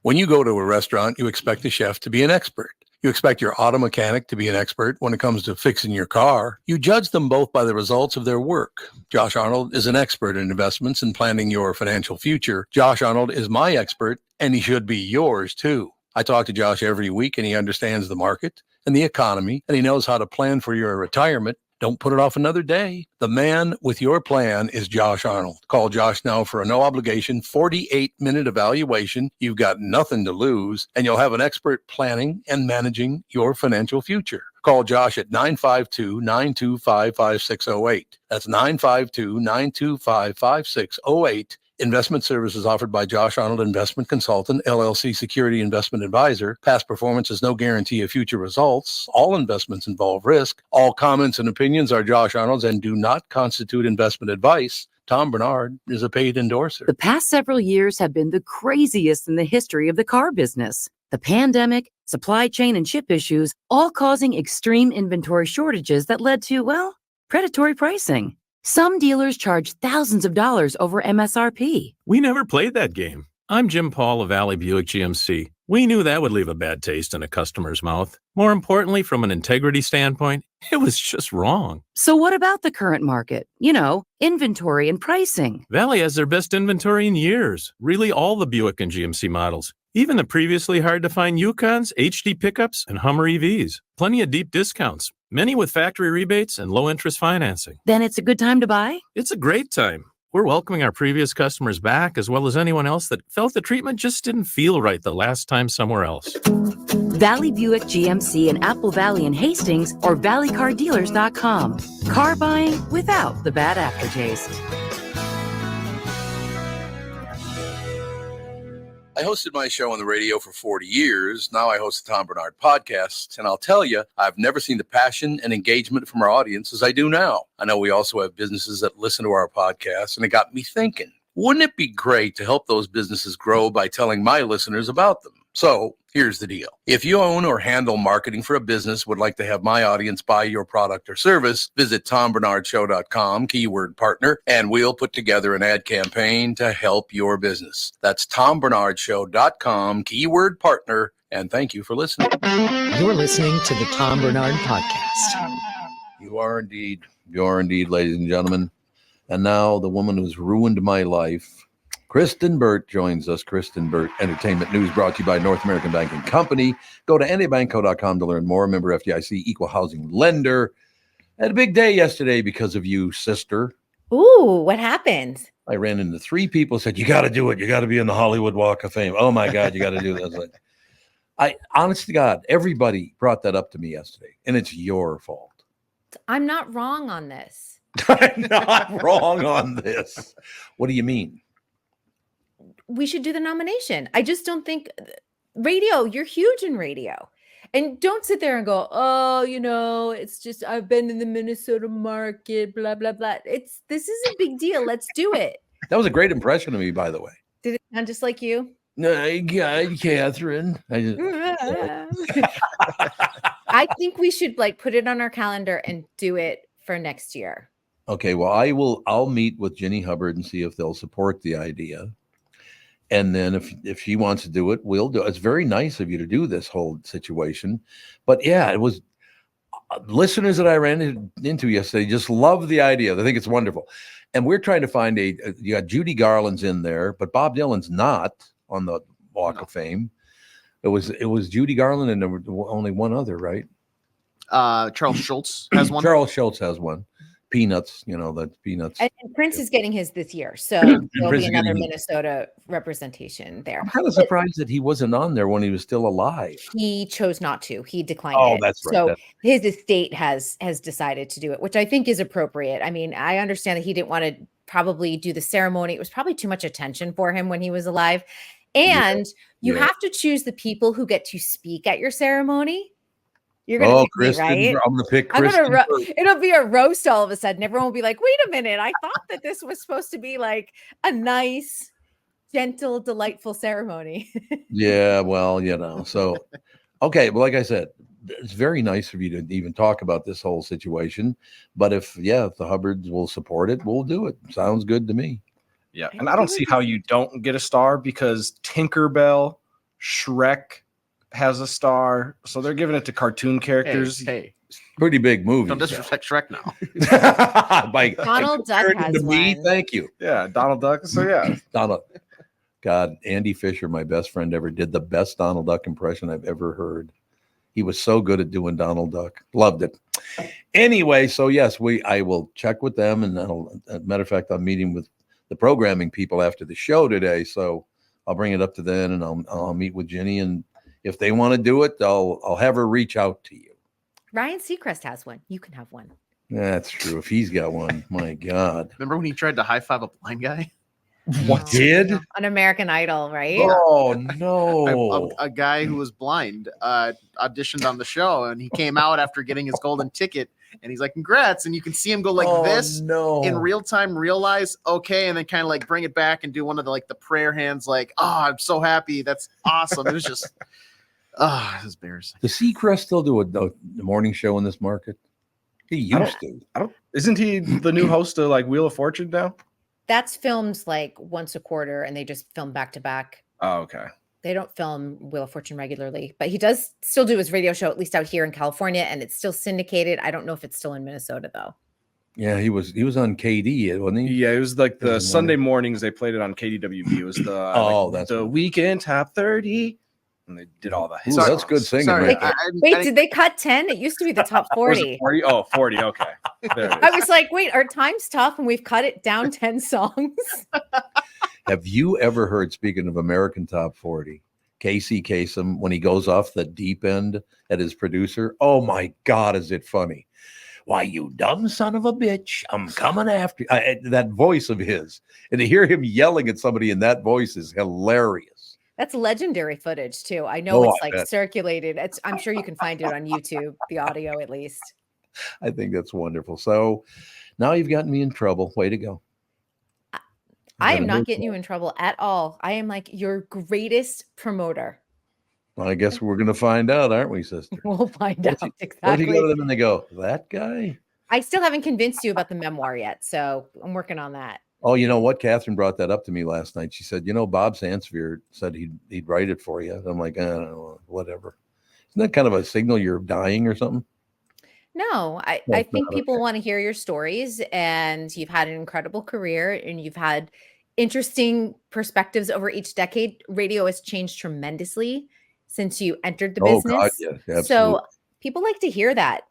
When you go to a restaurant, you expect the chef to be an expert. You expect your auto mechanic to be an expert when it comes to fixing your car. You judge them both by the results of their work. Josh Arnold is an expert in investments and planning your financial future. Josh Arnold is my expert, and he should be yours too. I talk to Josh every week, and he understands the market and the economy, and he knows how to plan for your retirement Don't put it off another day. The man with your plan is Josh Arnold. Call Josh now for a no-obligation 48-minute evaluation. You've got nothing to lose, and you'll have an expert planning and managing your financial future. Call Josh at 952-925-5608. That's 952-925-5608. Investment services offered by Josh Arnold Investment Consultant, LLC Security Investment Advisor. Past performance is no guarantee of future results. All investments involve risk. All comments and opinions are Josh Arnold's and do not constitute investment advice. Tom Barnard is a paid endorser. The past several years have been the craziest in the history of the car business. The pandemic, supply chain and chip issues, all causing extreme inventory shortages that led to, well, predatory pricing. Some dealers charge thousands of dollars over MSRP. We never played that game. I'm Jim Paul of Valley Buick GMC. We knew that would leave a bad taste in a customer's mouth. More importantly, from an integrity standpoint, it was just wrong. So what about the current market? You know, inventory and pricing. Valley has their best inventory in years. Really all the Buick and GMC models. Even the previously hard-to-find Yukons, HD pickups, and Hummer EVs. Plenty of deep discounts. Many with factory rebates and low-interest financing. Then it's a good time to buy? It's a great time. We're welcoming our previous customers back, as well as anyone else that felt the treatment just didn't feel right the last time somewhere else. Valley Buick GMC in Apple Valley and Hastings or valleycardealers.com. Car buying without the bad aftertaste. I hosted my show on the radio for 40 years. Now I host the Tom Barnard podcast. And I'll tell you, I've never seen the passion and engagement from our audience as I do now. I know we also have businesses that listen to our podcast, and it got me thinking, wouldn't it be great to help those businesses grow by telling my listeners about them? So here's the deal. If you own or handle marketing for a business, would like to have my audience buy your product or service, visit TomBarnardShow.com, keyword partner, and we'll put together an ad campaign to help your business. That's TomBarnardShow.com, keyword partner, and thank you for listening. You're listening to the Tom Barnard Podcast. You are indeed, ladies and gentlemen. And now the woman who's ruined my life, Kristen Burt, joins us. Kristen Burt, Entertainment News, brought to you by North American Banking Company. Go to NABanco.com to learn more. Member FDIC, equal housing lender. Had a big day yesterday because of you, sister. Ooh, what happened? I ran into 3 people, said, you got to do it. You got to be in the Hollywood Walk of Fame. Oh, my God, you got to do this. I honest to God, everybody brought that up to me yesterday, and it's your fault. I'm not wrong on this. I'm not wrong on this. What do you mean? We should do the nomination. I just don't think radio, you're huge in radio. And don't sit there and go, oh, you know, it's just I've been in the Minnesota market, blah, blah, blah. This is a big deal. Let's do it. That was a great impression of me, by the way. Did it sound just like you? No, Catherine. I think we should put it on our calendar and do it for next year. Okay, well, I'll meet with Ginny Hubbard and see if they'll support the idea. And then if she wants to do it, we'll do it. It's very nice of you to do this whole situation. But yeah, it was listeners that I ran into yesterday just love the idea. They think it's wonderful. And we're trying to find you got Judy Garland's in there, but Bob Dylan's not on the Walk of Fame. It was Judy Garland and there was only one other, right? Charles Schultz has one. Charles Schultz has one. Peanuts, that's Peanuts. And Prince is getting his this year. So there'll be another Minnesota representation there. I'm kind of surprised that he wasn't on there when he was still alive. He chose not to. He declined it. That's right. So his estate has decided to do it, which I think is appropriate. I mean, I understand that he didn't want to probably do the ceremony. It was probably too much attention for him when he was alive. And you have to choose the people who get to speak at your ceremony. You're going to pick Kristen, me, right? I'm going to pick Kristen. It'll be a roast all of a sudden. Everyone will be like, wait a minute. I thought that this was supposed to be like a nice, gentle, delightful ceremony. Yeah, well, so, okay. Well, like I said, it's very nice of you to even talk about this whole situation. But if the Hubbards will support it, we'll do it. Sounds good to me. Yeah. And I don't see how you don't get a star because Tinkerbell, Shrek, has a star, so they're giving it to cartoon characters. Hey. Pretty big movie. Don't disrespect Shrek now. Donald Duck has one. Thank you. Yeah, Donald Duck. So yeah, Donald. God, Andy Fisher, my best friend ever, did the best Donald Duck impression I've ever heard. He was so good at doing Donald Duck. Loved it. Anyway, so yes, I will check with them, and matter of fact, I'm meeting with the programming people after the show today, so I'll bring it up to them, and I'll meet with Ginny, and if they want to do it, I'll have her reach out to you. Ryan Seacrest has one. You can have one. That's true. If he's got one, my God. Remember when he tried to high five a blind guy? What did? On American Idol, right? Oh no! A guy who was blind auditioned on the show, and he came out after getting his golden ticket, and he's like, "Congrats!" And you can see him go like this in real time, realize okay, and then kind of like bring it back and do one of the prayer hands, like, "Oh, I'm so happy! That's awesome!" It was just, it was embarrassing. Does Seacrest still do a morning show in this market? He used to. Isn't he the new host of like Wheel of Fortune now? That's filmed like once a quarter, and they just film back to back. Oh, okay. They don't film Wheel of Fortune regularly, but he does still do his radio show, at least out here in California, and it's still syndicated. I don't know if it's still in Minnesota though. Yeah, he was on KD, wasn't he? Yeah, it was like the Sunday mornings they played it on KDWB. It was the that's the weekend top 30, and they did all the hits. Ooh, that's good singing. Sorry, right there. Wait, did they cut 10? It used to be the top 40. 40? Oh, 40. Okay. There it is. I was like, wait, our time's tough and we've cut it down 10 songs. Have you ever heard, speaking of American Top 40, Casey Kasem, when he goes off the deep end at his producer? Oh my God, is it funny? Why, you dumb son of a bitch, I'm coming after you. That voice of his. And to hear him yelling at somebody in that voice is hilarious. That's legendary footage too. I know it's I like bet. circulated. I'm sure you can find it on YouTube, the audio at least. I think that's wonderful. So now you've gotten me in trouble. Way to go. I am not getting you in trouble at all. I am like your greatest promoter. Well, I guess we're going to find out, aren't we, sister? We'll find out What if exactly. you go to them and they go, that guy? I still haven't convinced you about the memoir yet, so I'm working on that. Oh, you know what? Catherine brought that up to me last night. She said, Bob Sansevere said he'd write it for you. I'm like, I don't know, whatever. Isn't that kind of a signal you're dying or something? No, I think people want to hear your stories, and you've had an incredible career and you've had interesting perspectives over each decade. Radio has changed tremendously since you entered the business. God, yes, absolutely. So people like to hear that.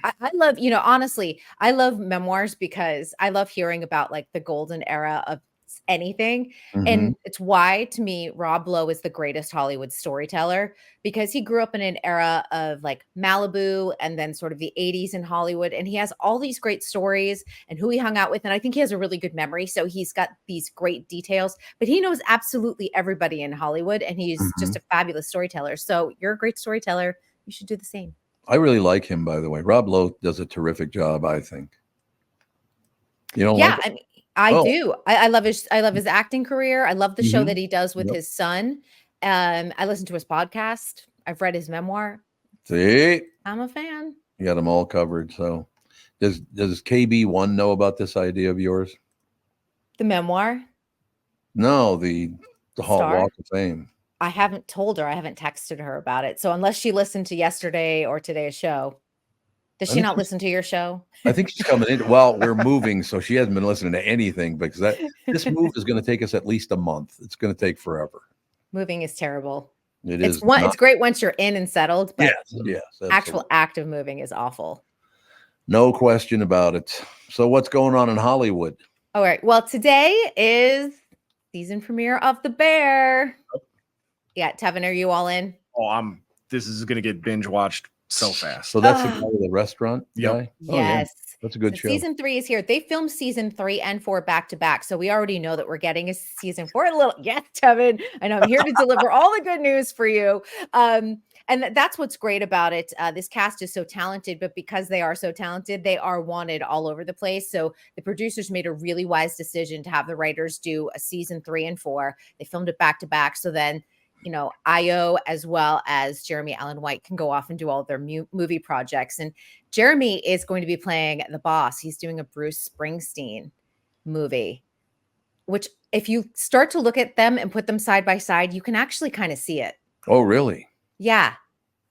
I love, honestly, I love memoirs because I love hearing about like the golden era of anything. And it's why, to me, Rob Lowe is the greatest Hollywood storyteller, because he grew up in an era of like Malibu and then sort of the 80s in Hollywood. And he has all these great stories and who he hung out with. And I think he has a really good memory. So he's got these great details, but he knows absolutely everybody in Hollywood. And he's just a fabulous storyteller. So you're a great storyteller. You should do the same. I really like him, by the way. Rob Lowe does a terrific job, I think. You know, yeah, I do. I love his acting career. I love the show that he does with his son. I listen to his podcast. I've read his memoir. See, I'm a fan. You got them all covered. So does KB1 know about this idea of yours? The memoir? No, the Hall Star? Walk of Fame. I haven't told her. I haven't texted her about it. So unless she listened to yesterday or today's show, does she not listen to your show? I think she's coming in. Well, we're moving, so she hasn't been listening to anything because this move is going to take us at least a month. It's going to take forever. Moving is terrible. It's great once you're in and settled, but yes, actual act of moving is awful. No question about it. So what's going on in Hollywood? All right. Well, today is season premiere of The Bear. Yeah, Tevin, are you all in? Oh, this is going to get binge watched so fast. So that's the guy with the restaurant guy? Yes. Oh, yeah. That's a good show. Season 3 is here. They filmed season 3 and 4 back to back. So we already know that we're getting a season 4. Yes, Tevin. I know I'm here to deliver all the good news for you. And that's what's great about it. This cast is so talented, but because they are so talented, they are wanted all over the place. So the producers made a really wise decision to have the writers do a season 3 and 4. They filmed it back to back. So then, Io as well as Jeremy Allen White can go off and do all their movie projects. And Jeremy is going to be playing the boss. He's doing a Bruce Springsteen movie, which if you start to look at them and put them side by side, you can actually kind of see it. Oh, really? Yeah.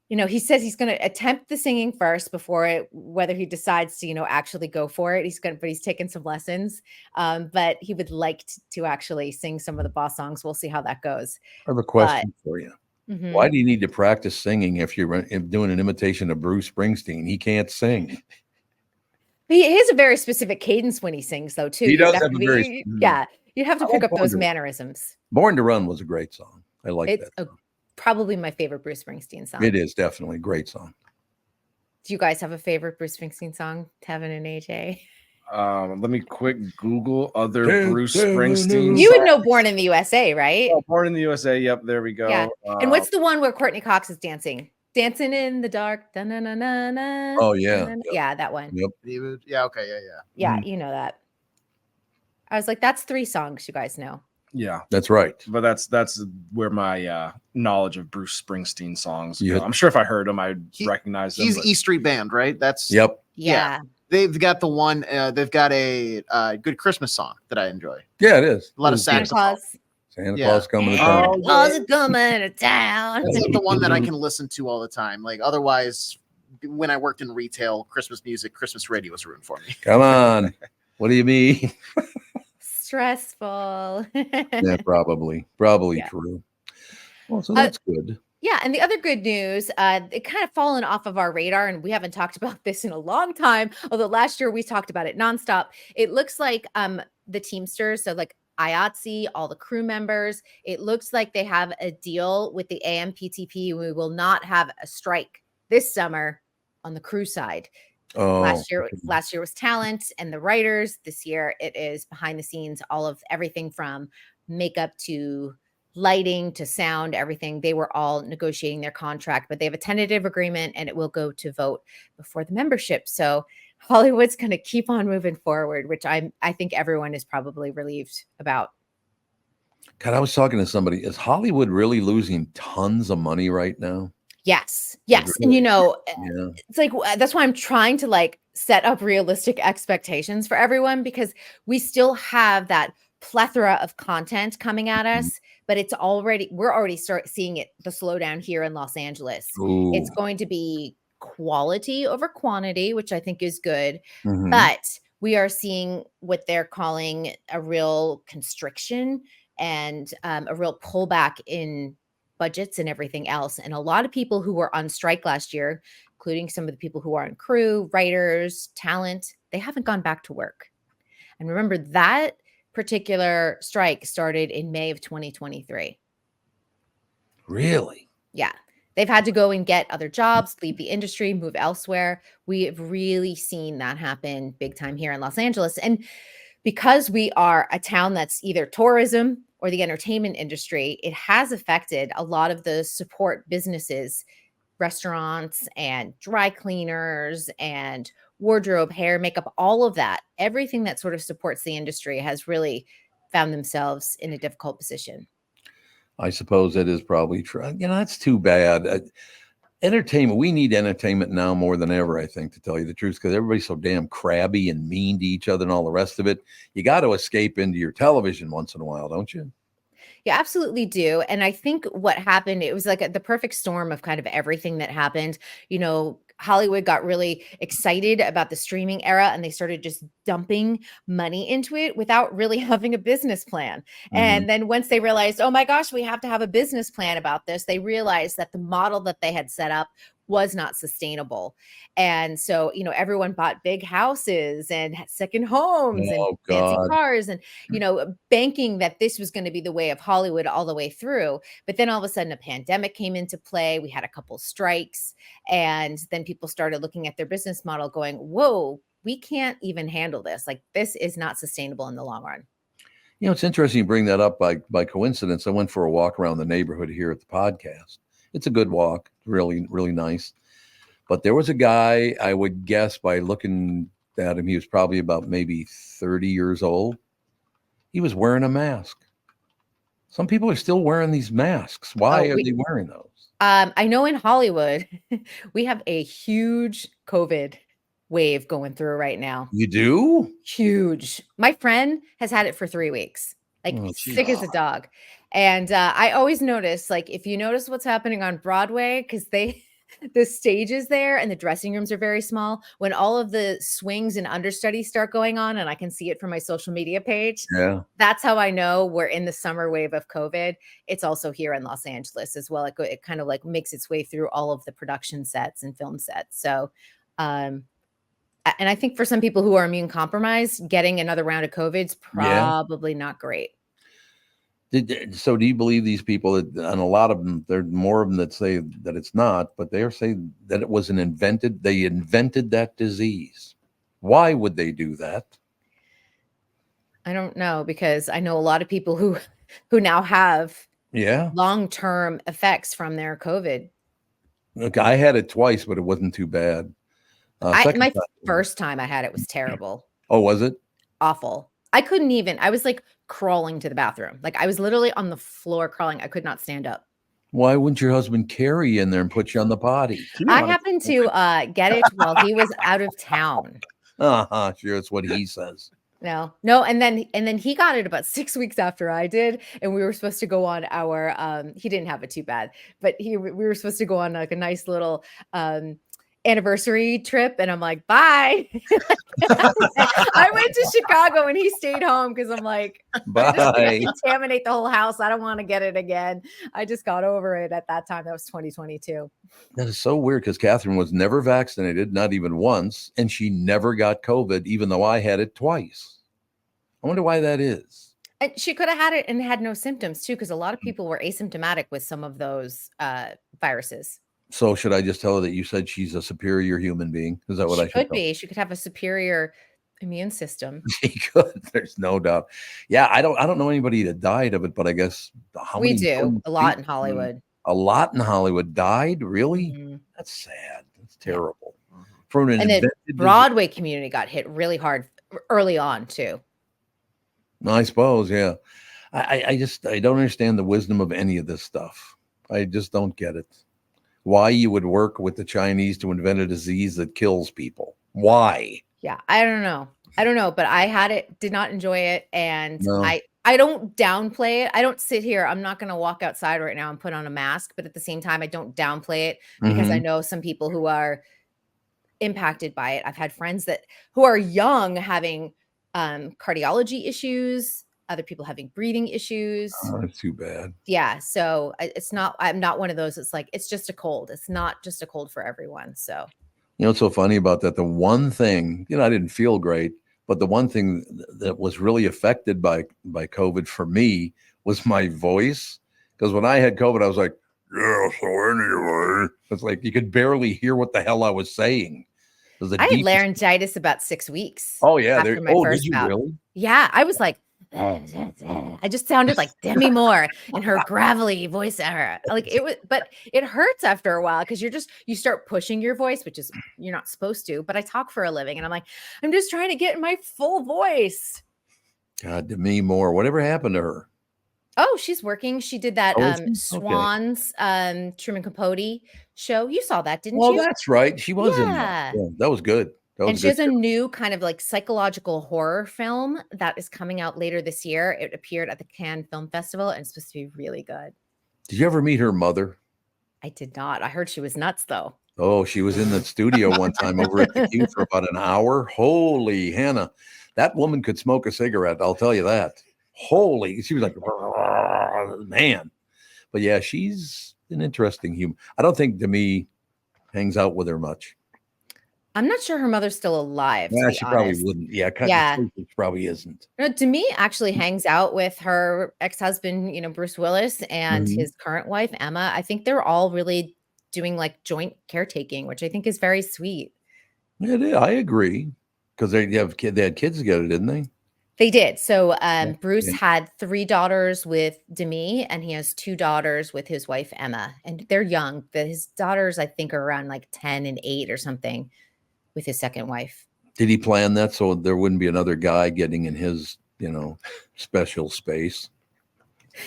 He says he's going to attempt the singing first before whether he decides to, actually go for it. But he's taken some lessons. But he would like to actually sing some of the boss songs. We'll see how that goes. I have a question for you. Why do you need to practice singing if you're doing an imitation of Bruce Springsteen? He can't sing. He has a very specific cadence when he sings, though, too. He does You'd have a very yeah, you have to I pick like up Born those to Run. mannerisms. Born to Run was a great song. I like It's that. probably my favorite Bruce Springsteen song. It is definitely a great song. Do you guys have a favorite Bruce Springsteen song, Tevin and AJ? Let me quick Google other Bruce Springsteen. You would know Born in the USA, right? Oh, Born in the USA. Yep, there we go. Yeah. And what's the one where Courtney Cox is dancing? Dancing in the dark. Da-na-na-na-na, Oh, yeah. da-na-na. Yeah, that one. Yep. Yeah. Okay. Yeah. Yeah, you know that. I was like, that's 3 songs you guys know. Yeah, that's right. But that's where my knowledge of Bruce Springsteen songs Yeah. go. I'm sure if I heard them, I'd recognize them. He's but- E Street Band, right? That's Yep. Yeah. They've got the one. They've got a good Christmas song that I enjoy. Yeah, it is. A lot It of is Santa good. Claus. Santa Yeah. Claus coming to town. Claus is coming to town. That's the one that I can listen to all the time. Like otherwise, when I worked in retail, Christmas music, Christmas radio was ruined for me. Come on. What do you mean? Stressful. Yeah, probably true. Well, so that's good. Yeah, and the other good news, it kind of fallen off of our radar, and we haven't talked about this in a long time. Although last year we talked about it nonstop. It looks like the Teamsters, so like IATSE, all the crew members, it looks like they have a deal with the AMPTP. We will not have a strike this summer on the crew side. Oh, Last year was talent and the writers. This year it is behind the scenes, all of everything from makeup to lighting to sound, everything. They were all negotiating their contract, but they have a tentative agreement and it will go to vote before the membership. So Hollywood's going to keep on moving forward, which I think everyone is probably relieved about. God, I was talking to somebody. Is Hollywood really losing tons of money right now? Yes. And Yeah. it's like, that's why I'm trying to like set up realistic expectations for everyone, because we still have that plethora of content coming at us, but we're already seeing it, the slowdown here in Los Angeles. Ooh. It's going to be quality over quantity, which I think is good, Mhm. but we are seeing what they're calling a real constriction and a real pullback in budgets and everything else. And a lot of people who were on strike last year, including some of the people who are on crew, writers, talent, they haven't gone back to work. And remember, that particular strike started in May of 2023. Really? Yeah. They've had to go and get other jobs, leave the industry, move elsewhere. We have really seen that happen big time here in Los Angeles. And because we are a town that's either tourism or the entertainment industry, it has affected a lot of the support businesses, restaurants and dry cleaners and wardrobe, hair, makeup, all of that. Everything that sort of supports the industry has really found themselves in a difficult position. I suppose that is probably true. That's too bad. Entertainment, we need entertainment now more than ever, I think, to tell you the truth, because everybody's so damn crabby and mean to each other and all the rest of it. You got to escape into your television once in a while, don't you? You absolutely do. And I think what happened, it was like the perfect storm of kind of everything that happened. Hollywood got really excited about the streaming era and they started just dumping money into it without really having a business plan. And then once they realized, oh my gosh, we have to have a business plan about this, they realized that the model that they had set up was not sustainable. And so, everyone bought big houses and second homes and fancy cars and, banking that this was going to be the way of Hollywood all the way through. But then all of a sudden a pandemic came into play. We had a couple strikes and then people started looking at their business model going, whoa, we can't even handle this. Like, this is not sustainable in the long run. It's interesting you bring that up by coincidence. I went for a walk around the neighborhood here at the podcast. It's a good walk, really, really nice. But there was a guy, I would guess by looking at him, he was probably about maybe 30 years old. He was wearing a mask. Some people are still wearing these masks. Why are they wearing those? I know in Hollywood, we have a huge COVID wave going through right now. You do? Huge. My friend has had it for 3 weeks. Sick as a dog. And I always notice, if you notice what's happening on Broadway, because they the stage is there and the dressing rooms are very small. When all of the swings and understudies start going on, and I can see it from my social media page, Yeah. that's how I know we're in the summer wave of COVID. It's also here in Los Angeles as well. It kind of like makes its way through all of the production sets and film sets. So, and I think for some people who are immune compromised, getting another round of COVID is probably not great. So do you believe these people and a lot of them, there are more of them that say that it's not, but they're saying that it was they invented that disease. Why would they do that? I don't know, because I know a lot of people who now have long-term effects from their COVID. Look, I had it twice, but it wasn't too bad. My first time I had it was terrible. Oh, was it? Awful. I was like crawling to the bathroom. Like I was literally on the floor crawling. I could not stand up. Why wouldn't your husband carry you in there and put you on the potty? I happened to get it while he was out of town. Sure, that's what he says. No. And then he got it about 6 weeks after I did. And we were supposed to go on our, he didn't have it too bad, but we were supposed to go on like a nice little, anniversary trip. And I'm like, bye. I went to Chicago and he stayed home because I'm like, I'm just gonna contaminate the whole house. I don't want to get it again. I just got over it at that time. That was 2022. That is so weird because Catherine was never vaccinated, not even once, and she never got COVID, even though I had it twice. I wonder why that is. And she could have had it and had no symptoms too, because a lot of people were asymptomatic with some of those viruses. So should I just tell her that you said she's a superior human being? Is that what I should could be? She could have a superior immune system. She could. There's no doubt. Yeah, I don't know anybody that died of it, but I guess we do a lot in Hollywood. A lot in Hollywood died. Really? Mm-hmm. That's sad. That's terrible. For and the Broadway community got hit really hard early on too. I suppose. Yeah. I don't understand the wisdom of any of this stuff. I just don't get it. Why you would work with the Chinese to invent a disease that kills people. Why? Yeah, I don't know, but I had it, did not enjoy it. And No. I don't downplay it. I don't sit here. I'm not going to walk outside right now and put on a mask, but at the same time, I don't downplay it because I know some people who are impacted by it. I've had friends who are young having cardiology issues, other people having breathing issues. Oh, that's too bad. Yeah. So I'm not one of those. It's like, it's just a cold. It's not just a cold for everyone. So, You know what's so funny about that? The one thing, I didn't feel great, but the one thing that was really affected by COVID for me was my voice. Because when I had COVID, I was like, yeah, so anyway, it's like you could barely hear what the hell I was saying. I had laryngitis about 6 weeks. Oh, yeah. After my first did you bout. really? Yeah. I was like, I just sounded like Demi Moore in her gravelly voice era. Like it was, but it hurts after a while because you start pushing your voice, which is you're not supposed to. But I talk for a living, and I'm like, I'm just trying to get my full voice. God, Demi Moore. Whatever happened to her? Oh, she's working. She did that Okay. Swans Truman Capote show. You saw that, didn't Well, you? that's right. She was in that. Yeah, that was good. And she has a new kind of like psychological horror film that is coming out later this year. It appeared at the Cannes Film Festival and it's supposed to be really good. Did you ever meet her mother? I did not. I heard she was nuts though. Oh, she was in the studio one time over at the Q for about an hour. Holy Hannah. That woman could smoke a cigarette. I'll tell you that. Holy, she was like, man. But yeah, she's an interesting human. I don't think Demi hangs out with her much. I'm not sure her mother's still alive. Yeah, to be she honest. probably wouldn't. Yeah, she probably isn't. No, Demi actually hangs out with her ex-husband, Bruce Willis, and his current wife, Emma. I think they're all really doing like joint caretaking, which I think is very sweet. Yeah, I agree. Because they had kids together, didn't they? They did. So Bruce had 3 daughters with Demi, and he has 2 daughters with his wife, Emma. And they're young. His daughters, I think, are around like 10 and 8 or something with his second wife. Did he plan that so there wouldn't be another guy getting in his, special space?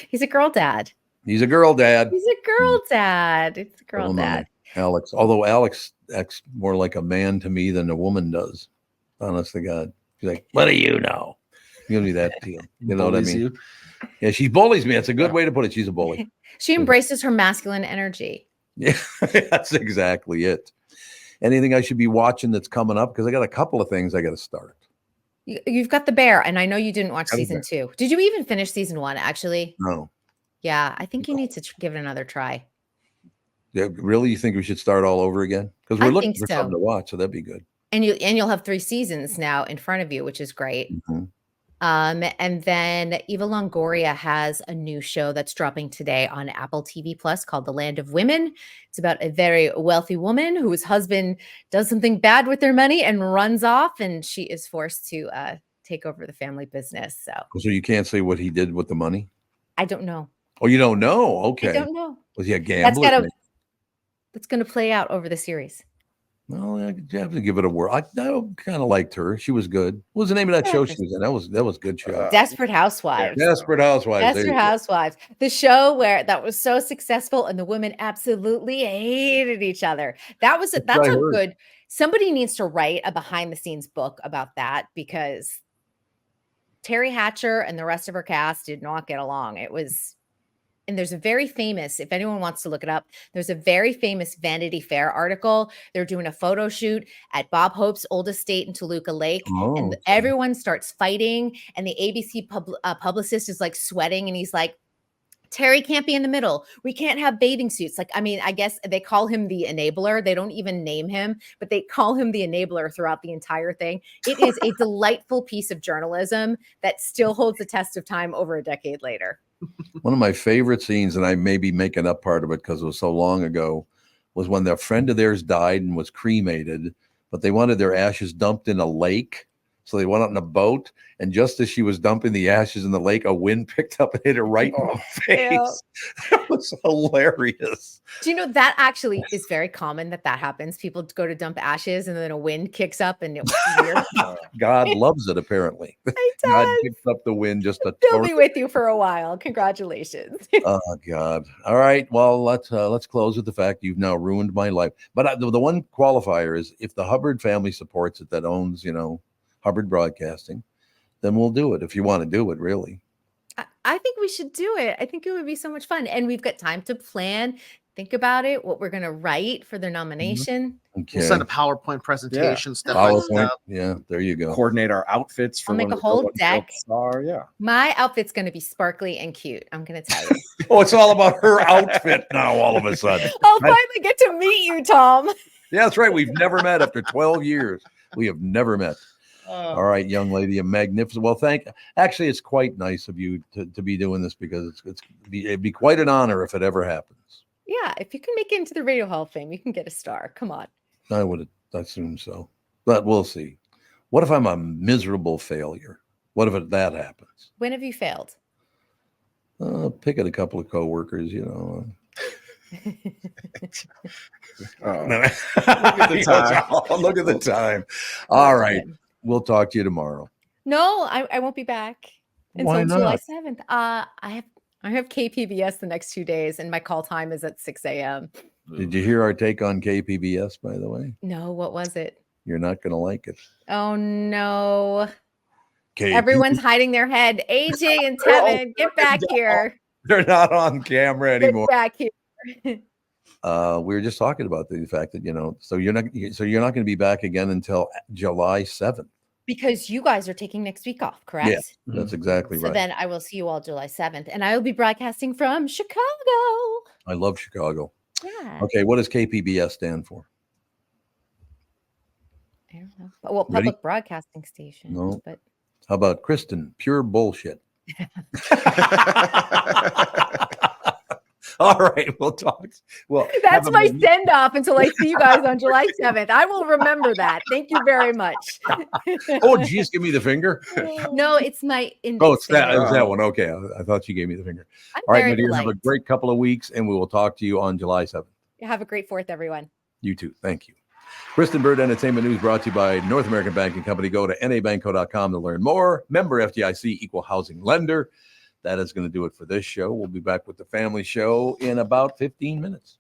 He's a girl dad. He's a girl dad. He's a girl dad. It's a girl dad. Alex. Although Alex acts more like a man to me than a woman does. Honest to God. She's like, what do you know? Give me that deal. You know what I mean? Yeah, she bullies me. That's a good way to put it. She's a bully. She embraces her masculine energy. Yeah, that's exactly it. Anything I should be watching that's coming up? Because I got a couple of things I got to start. You've got The Bear, and I know you didn't watch Got The season Bear. 2. Did you even finish season 1, actually? No. Yeah, I think you need to give it another try. Yeah, really? You think we should start all over again? Because we're I looking think for so. something to watch, so that'd be good. And you'll have 3 seasons now in front of you, which is great. Mhm. And then Eva Longoria has a new show that's dropping today on Apple TV Plus called The Land of Women. It's about a very wealthy woman whose husband does something bad with their money and runs off, and she is forced to take over the family business. So you can't say what he did with the money? I don't know. Oh, you don't know? Okay. I don't know. Was he a gambler? That's going to play out over the series. Well, I have to give it a whirl. I kind of liked her. She was good. What was the name of that show she was in? That was a good show. Desperate Housewives. Desperate Housewives. There you Desperate go. Housewives. The show where that was so successful and the women absolutely hated each other. That's what I a heard. good. Somebody needs to write a behind the scenes book about that, because Terry Hatcher and the rest of her cast did not get along. And there's a very famous, if anyone wants to look it up, there's a very famous Vanity Fair article. They're doing a photo shoot at Bob Hope's old estate in Toluca Lake. And everyone starts fighting. And the ABC publicist is like sweating. And he's like, Terry can't be in the middle. We can't have bathing suits. Like, I mean, I guess they call him the enabler. They don't even name him, but they call him the enabler throughout the entire thing. It is a delightful piece of journalism that still holds the test of time over a decade later. One of my favorite scenes, and I may be making up part of it because it was so long ago, was when their friend of theirs died and was cremated, but they wanted their ashes dumped in a lake. So they went out in a boat, and just as she was dumping the ashes in the lake, a wind picked up and hit her right in the face. That was hilarious. Do you know that actually is very common that happens? People go to dump ashes and then a wind kicks up and it was weird. God loves it, apparently. God picked up the wind just a They'll be with you for a while. Congratulations. Oh God! All right. Well, let's close with the fact you've now ruined my life. But the one qualifier is if the Hubbard family supports it, that owns Hubbard Broadcasting, then we'll do it. If you want to do it, really. I think we should do it. I think it would be so much fun, and we've got time to plan, think about it, what we're going to write for their nomination. Okay. We'll send a PowerPoint presentation. Step by PowerPoint. step. Yeah, there you go. Coordinate our outfits for I'll make when a we whole go on deck. Star. Yeah. My outfit's going to be sparkly and cute. I'm going to tell you. Oh, it's all about her outfit now. All of a sudden, I'll finally get to meet you, Tom. Yeah, that's right. We've never met after 12 years. We have never met. All right, young lady, a magnificent. Well, actually, it's quite nice of you to be doing this because it'd be quite an honor if it ever happens. Yeah, if you can make it into the Radio Hall of Fame, you can get a star. Come on. I would assume so, but we'll see. What if I'm a miserable failure? What if that happens? When have you failed? Pick at a couple of coworkers, Look at the time. Look at the time. All right. We'll talk to you tomorrow. No, I won't be back Why until July not? 7th. I have KPBS the next 2 days, and my call time is at 6 a.m. Did you hear our take on KPBS, by the way? No, what was it? You're not going to like it. Oh no. KPBS. Everyone's hiding their head. AJ and Tevin, get back here. They're not on camera anymore. Get back here. We were just talking about the fact that, so you're not going to be back again until July 7th. Because you guys are taking next week off, correct? Yeah, that's exactly So right. then I will see you all July 7th, and I will be broadcasting from Chicago. I love Chicago. Yeah. Okay, what does KPBS stand for? I don't know. Well, Ready? public broadcasting station. No. But How about Kristen? Pure bullshit. All right, we'll talk. Well, that's my send off until I see you guys on July 7th. I will remember that. Thank you very much. Oh, geez, give me the finger. No, it's my index Oh, it's that. finger. It's that one. Okay, I thought you gave me the finger. I'm All right, very my dear, have a polite. great couple of weeks, and we will talk to you on July 7th. Have a great 4th, everyone. You too. Thank you. Kristen Bird Entertainment News brought to you by North American Banking Company. Go to nabanco.com to learn more. Member FDIC, equal housing lender. That is going to do it for this show. We'll be back with the family show in about 15 minutes.